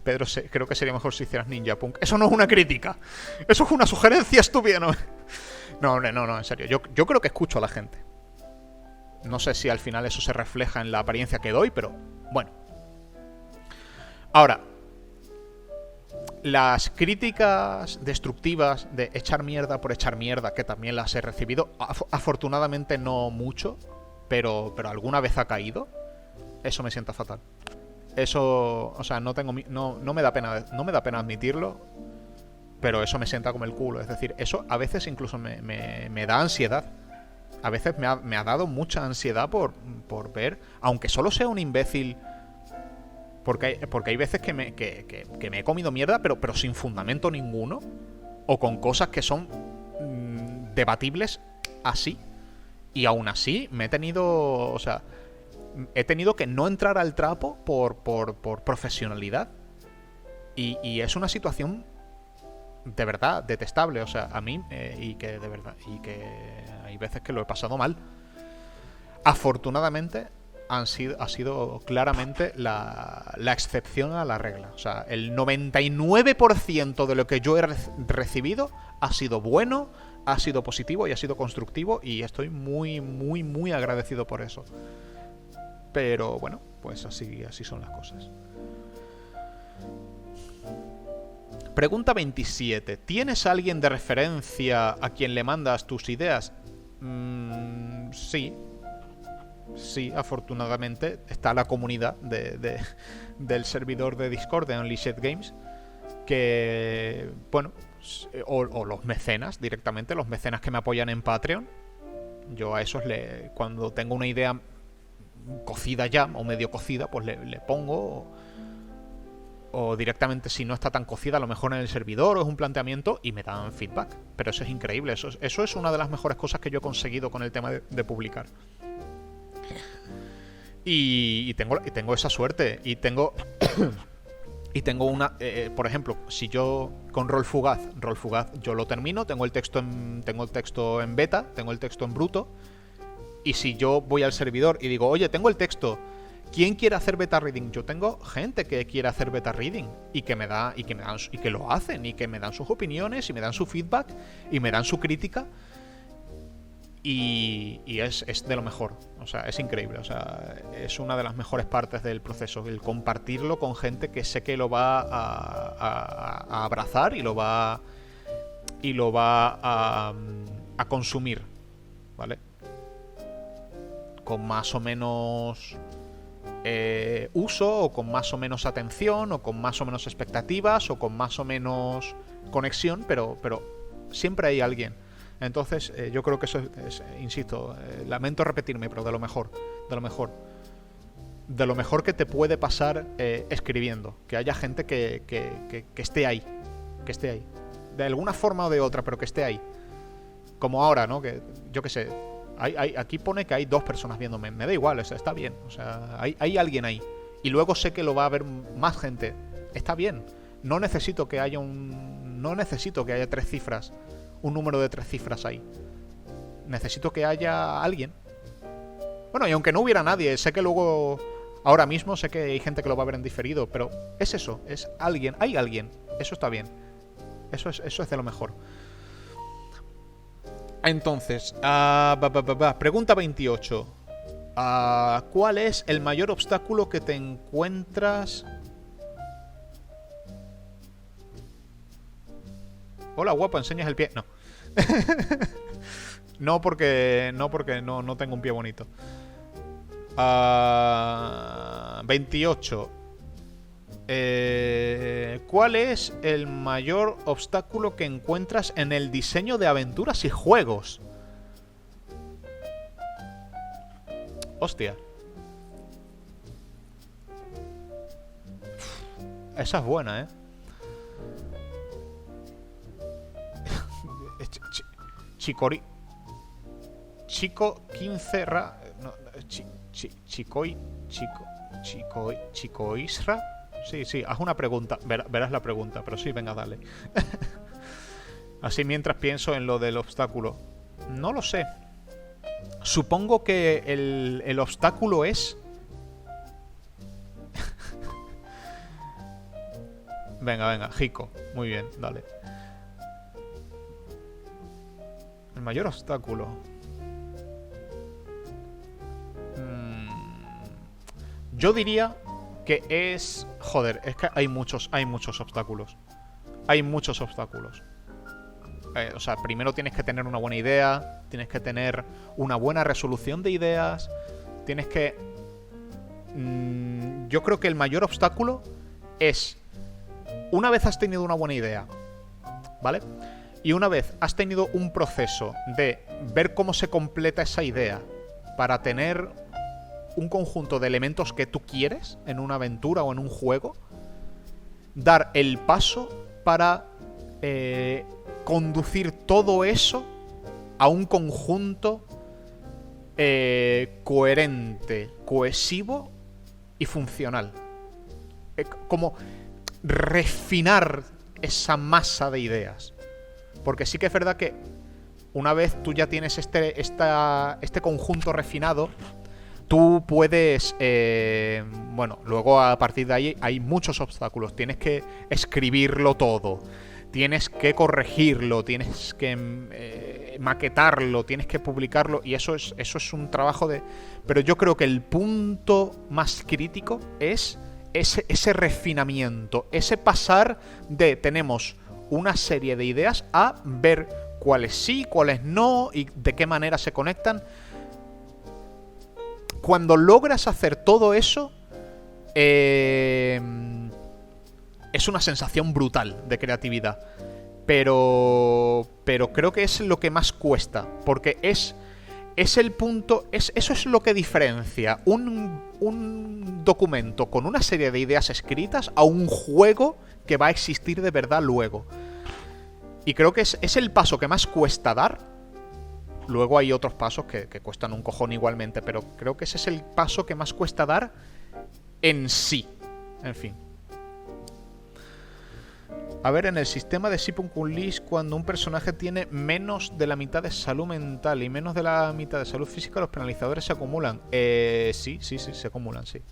Pedro, creo que sería mejor si hicieras Ninja Punk. Eso no es una crítica. Eso es una sugerencia estúpida. No, en serio. Yo creo que escucho a la gente. No sé si al final eso se refleja en la apariencia que doy, pero bueno. Ahora, las críticas destructivas de echar mierda por echar mierda, que también las he recibido, afortunadamente no mucho, pero alguna vez ha caído. Eso me sienta fatal. Eso, o sea, no me da pena admitirlo, pero eso me sienta como el culo. Es decir, eso a veces incluso me da ansiedad. A veces me ha dado mucha ansiedad por ver, aunque solo sea un imbécil. Porque hay veces que me he comido mierda, pero sin fundamento ninguno. O con cosas que son debatibles así. Y aún así me he tenido... O sea, he tenido que no entrar al trapo por profesionalidad. Y es una situación de verdad detestable. O sea, a mí... y que de verdad... Y que hay veces que lo he pasado mal. Afortunadamente... ha sido claramente la excepción a la regla. O sea, el 99% de lo que yo he recibido ha sido bueno, ha sido positivo y ha sido constructivo, y estoy muy, muy, muy agradecido por eso. Pero bueno, pues así son las cosas. Pregunta 27. ¿Tienes a alguien de referencia a quien le mandas tus ideas? Sí. Sí, afortunadamente está la comunidad del servidor de Discord de Unleashed Games, que, bueno, o los mecenas directamente, los mecenas que me apoyan en Patreon. Yo a esos, cuando tengo una idea cocida ya, o medio cocida, pues le pongo, o directamente, si no está tan cocida, a lo mejor en el servidor, o es un planteamiento, y me dan feedback. Pero eso es increíble, eso es una de las mejores cosas que yo he conseguido con el tema de publicar. Y tengo esa suerte. Y tengo una... por ejemplo, si yo con Rol Fugaz yo lo termino, tengo el texto en beta, tengo el texto en bruto. Y si yo voy al servidor y digo, oye, tengo el texto, ¿quién quiere hacer beta reading? Yo tengo gente que quiere hacer beta reading y que lo hacen, y que me dan sus opiniones, y me dan su feedback, y me dan su crítica. Y es de lo mejor. O sea, es increíble. O sea, es una de las mejores partes del proceso, el compartirlo con gente que sé que lo va a abrazar y lo va a consumir, ¿vale? Con más o menos uso, o con más o menos atención, o con más o menos expectativas, o con más o menos conexión, pero siempre hay alguien. Entonces, yo creo que eso insisto, lamento repetirme, pero de lo mejor que te puede pasar escribiendo. Que haya gente que esté ahí. Que esté ahí. De alguna forma o de otra, pero que esté ahí. Como ahora, ¿no? Que yo qué sé. Aquí pone que hay 2 personas viéndome. Me da igual, está bien. O sea, hay alguien ahí. Y luego sé que lo va a ver más gente. Está bien. No necesito que haya 3 cifras. Un número de 3 cifras ahí. Necesito que haya alguien. Bueno, y aunque no hubiera nadie, sé que luego, ahora mismo, sé que hay gente que lo va a ver en diferido, pero es eso, es alguien, hay alguien, eso está bien. Eso es de lo mejor. Entonces, pregunta 28. ¿Cuál es el mayor obstáculo que te encuentras? Hola, guapo, ¿enseñas el pie? No. No porque no tengo un pie bonito. 28. ¿Cuál es el mayor obstáculo que encuentras en el diseño de aventuras y juegos? Hostia. Esa es buena, ¿eh? Chicori... Chico 15 ra... No, Chicoi... Chicoisra... Sí, haz una pregunta. Verás la pregunta, pero sí, venga, dale. Así mientras pienso en lo del obstáculo. No lo sé. Supongo que el obstáculo es... Venga, Jico. Muy bien, dale. El mayor obstáculo. Yo diría que es... Joder, es que hay muchos obstáculos. Hay muchos obstáculos. O sea, primero tienes que tener una buena idea, tienes que tener una buena resolución de ideas, tienes que... yo creo que el mayor obstáculo es... Una vez has tenido una buena idea, ¿vale? Y una vez has tenido un proceso de ver cómo se completa esa idea para tener un conjunto de elementos que tú quieres en una aventura o en un juego, dar el paso para conducir todo eso a un conjunto coherente, cohesivo y funcional. Como refinar esa masa de ideas. Porque sí que es verdad que una vez tú ya tienes este conjunto refinado, tú puedes... bueno, luego a partir de ahí hay muchos obstáculos. Tienes que escribirlo todo, tienes que corregirlo, tienes que maquetarlo, tienes que publicarlo, y eso es un trabajo de... Pero yo creo que el punto más crítico es ese refinamiento, ese pasar de tenemos una serie de ideas a ver cuáles sí, cuáles no y de qué manera se conectan. Cuando logras hacer todo eso, es una sensación brutal de creatividad. Pero creo que es lo que más cuesta, porque es el punto, eso es lo que diferencia un documento con una serie de ideas escritas a un juego que va a existir de verdad luego. Y creo que es el paso que más cuesta dar. Luego hay otros pasos que cuestan un cojón igualmente, pero creo que ese es el paso que más cuesta dar en sí. En fin. A ver, en el sistema de Sipunkulis, cuando un personaje tiene menos de la mitad de salud mental y menos de la mitad de salud física, los penalizadores se acumulan. Sí, se acumulan, sí.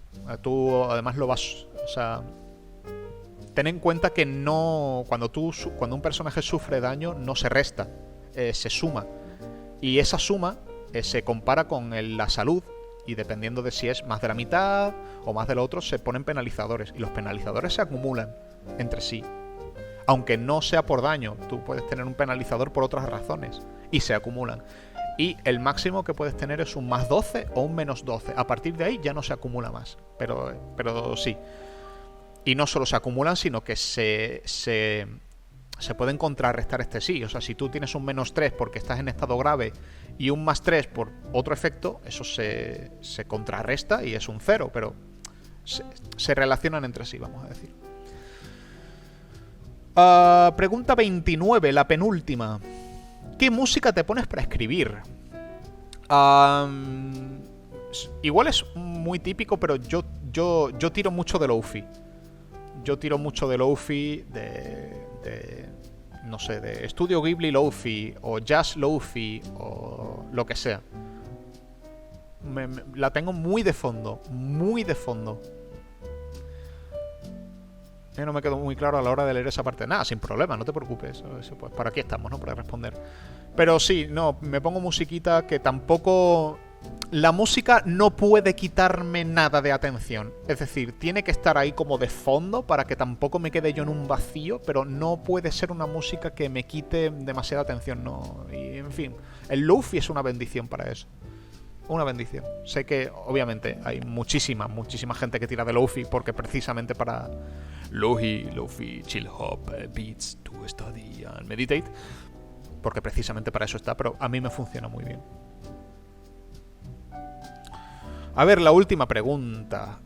Tú además lo vas... O sea... Ten en cuenta que no... Cuando un personaje sufre daño, no se resta. Se suma. Y esa suma se compara con la salud. Y dependiendo de si es más de la mitad o más de lo otro, se ponen penalizadores. Y los penalizadores se acumulan entre sí. Aunque no sea por daño, tú puedes tener un penalizador por otras razones y se acumulan. Y el máximo que puedes tener es un más 12 o un menos 12. A partir de ahí ya no se acumula más, pero sí. Y no solo se acumulan, sino que se pueden contrarrestar sí. O sea, si tú tienes un menos 3 porque estás en estado grave y un más 3 por otro efecto, eso se contrarresta y es un 0, pero se relacionan entre sí, vamos a decir. Pregunta 29, la penúltima. ¿Qué música te pones para escribir? Igual es muy típico, pero yo tiro mucho de Lo-Fi. Yo tiro mucho de Lo-Fi, no sé, de Estudio Ghibli Lo-Fi, o Jazz Lo-Fi, o lo que sea. La tengo muy de fondo, muy de fondo. No me quedó muy claro a la hora de leer esa parte. Nada, sin problema, no te preocupes. Pues para aquí estamos, ¿no? Para responder. Pero sí, no, me pongo musiquita que tampoco... La música no puede quitarme nada de atención. Es decir, tiene que estar ahí como de fondo para que tampoco me quede yo en un vacío, pero no puede ser una música que me quite demasiada atención, no. Y en fin, el lofi es una bendición para eso. Una bendición. Sé que obviamente hay muchísima gente que tira de lofi porque precisamente para lofi, chill hop, beats to study and meditate, porque precisamente para eso está, pero a mí me funciona muy bien. A ver, la última pregunta.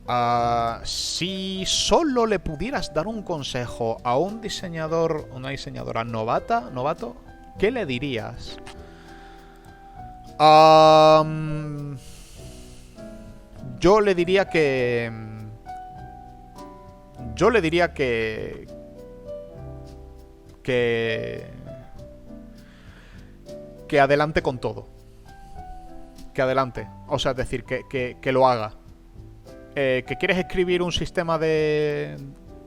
Si solo le pudieras dar un consejo a un diseñador, una diseñadora novato, ¿qué le dirías? Yo le diría que... Que adelante con todo. Que adelante. O sea, es decir, que lo haga. Que quieres escribir un sistema de...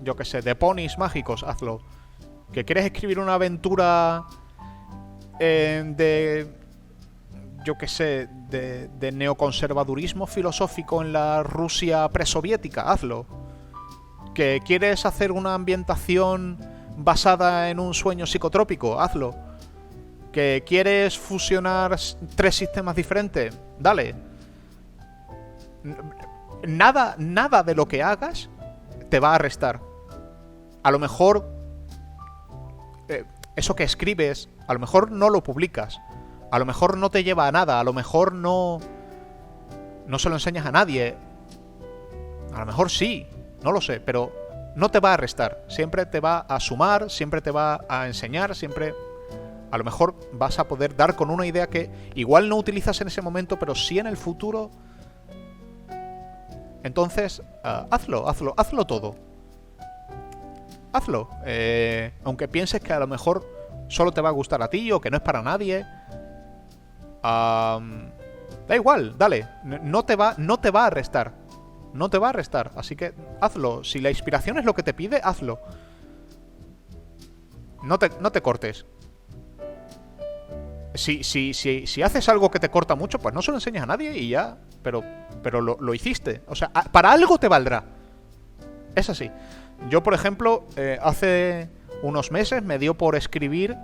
Yo qué sé, de ponis mágicos, hazlo. Que quieres escribir una aventura de... Yo qué sé, de neoconservadurismo filosófico en la Rusia presoviética, hazlo. Que quieres hacer una ambientación basada en un sueño psicotrópico, hazlo. Que quieres fusionar 3 sistemas diferentes, dale. Nada de lo que hagas te va a restar. A lo mejor eso que escribes, a lo mejor no lo publicas. A lo mejor no te lleva a nada. A lo mejor no se lo enseñas a nadie. A lo mejor sí, no lo sé, pero no te va a restar. Siempre te va a sumar, siempre te va a enseñar, siempre... A lo mejor vas a poder dar con una idea que igual no utilizas en ese momento, pero sí en el futuro. Entonces, hazlo todo. Hazlo. Aunque pienses que a lo mejor solo te va a gustar a ti o que no es para nadie. Da igual, dale. No te va a restar. No te va a restar. Así que hazlo. Si la inspiración es lo que te pide, hazlo. No te cortes. Si haces algo que te corta mucho, pues no se lo enseñas a nadie y ya. Pero lo hiciste. O sea, para algo te valdrá. Es así. Yo, por ejemplo, hace unos meses me dio por escribir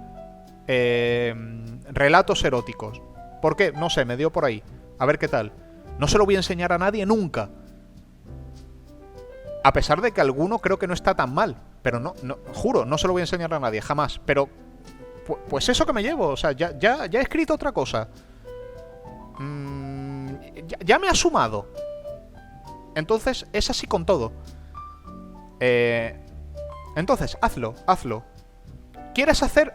relatos eróticos. ¿Por qué? No sé, me dio por ahí. A ver qué tal. No se lo voy a enseñar a nadie nunca. A pesar de que alguno creo que no está tan mal. Pero no, juro, no se lo voy a enseñar a nadie, jamás. Pero... Pues eso que me llevo, o sea, ya he escrito otra cosa. Ya me ha sumado. Entonces, es así con todo. Entonces, hazlo. ¿Quieres hacer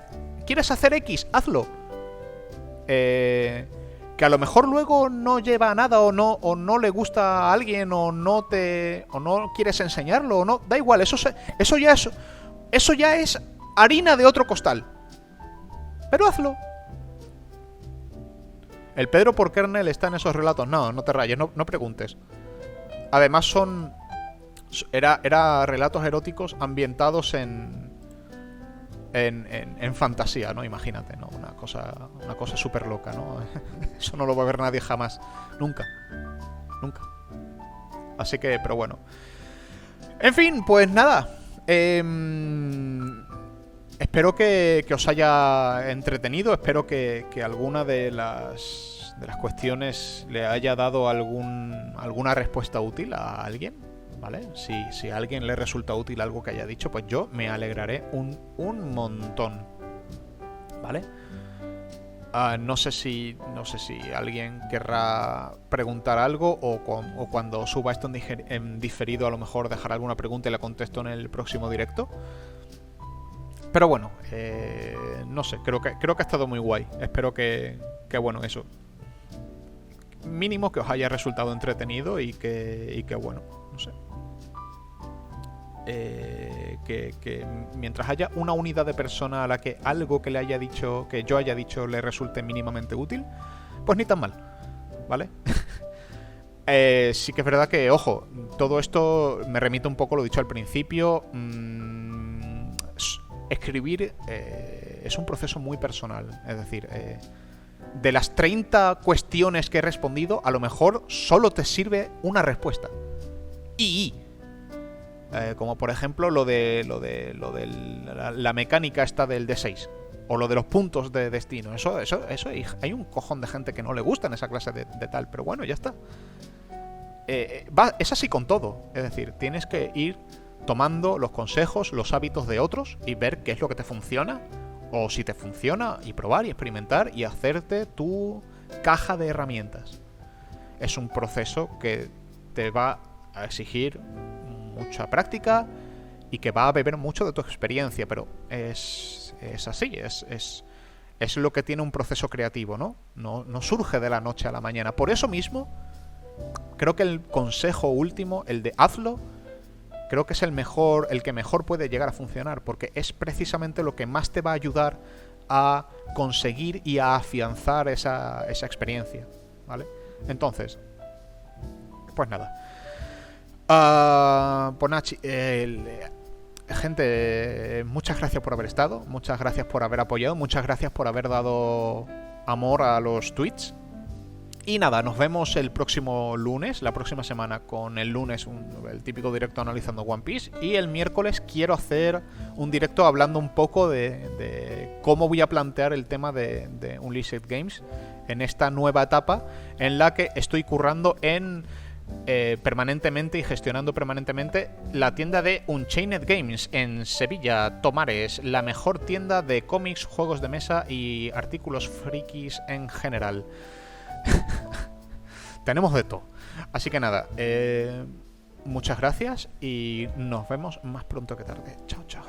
X? Hazlo. Que a lo mejor luego no lleva a nada o no le gusta a alguien o no quieres enseñarlo o no, da igual, eso ya es harina de otro costal. Pero hazlo. El Pedro por Kernel está en esos relatos. No te rayes, no preguntes. Además era relatos eróticos ambientados en fantasía, ¿no? Imagínate, ¿no? Una cosa súper loca, ¿no? Eso no lo va a ver nadie jamás. Nunca. Así que, pero bueno. En fin, pues nada. Espero que os haya entretenido. Espero que alguna de las cuestiones le haya dado alguna respuesta útil a alguien, ¿vale? Si a alguien le resulta útil algo que haya dicho, pues yo me alegraré un montón, ¿vale? No sé si alguien querrá preguntar algo o cuando suba esto en diferido a lo mejor dejar alguna pregunta y la contesto en el próximo directo. Pero bueno, no sé, creo que ha estado muy guay. Espero que bueno, eso. Mínimo que os haya resultado entretenido y que bueno, no sé. Que mientras haya una unidad de persona a la que algo que le haya dicho, que yo haya dicho, le resulte mínimamente útil, pues ni tan mal, ¿vale? Sí que es verdad que, ojo, todo esto me remite un poco a lo dicho al principio. Escribir es un proceso muy personal. Es decir, de las 30 cuestiones que he respondido, a lo mejor solo te sirve una respuesta. Como por ejemplo lo de la mecánica esta del D6. O lo de los puntos de destino. Eso hay un cojón de gente que no le gustan esa clase de tal. Pero bueno, ya está. Es así con todo. Es decir, tienes que ir tomando los consejos, los hábitos de otros y ver qué es lo que te funciona. O si te funciona, y probar y experimentar y hacerte tu caja de herramientas. Es un proceso que te va a exigir mucha práctica y que va a beber mucho de tu experiencia, pero es así, es lo que tiene un proceso creativo, ¿no? No surge de la noche a la mañana. Por eso mismo, creo que el consejo último, el de hazlo, creo que es el que mejor puede llegar a funcionar, porque es precisamente lo que más te va a ayudar a conseguir y a afianzar esa experiencia, ¿vale? Entonces, pues nada. Pues nada, gente, muchas gracias por haber estado, muchas gracias por haber apoyado, muchas gracias por haber dado amor a los tweets. Y nada, nos vemos el próximo lunes, la próxima semana, con el lunes el típico directo analizando One Piece. Y el miércoles quiero hacer un directo hablando un poco de cómo voy a plantear el tema de Unleashed Games en esta nueva etapa en la que estoy currando en permanentemente y gestionando permanentemente la tienda de Unchained Games en Sevilla, Tomares, la mejor tienda de cómics, juegos de mesa y artículos frikis en general. Tenemos de todo. Así que nada, muchas gracias y nos vemos más pronto que tarde. Chao, chao.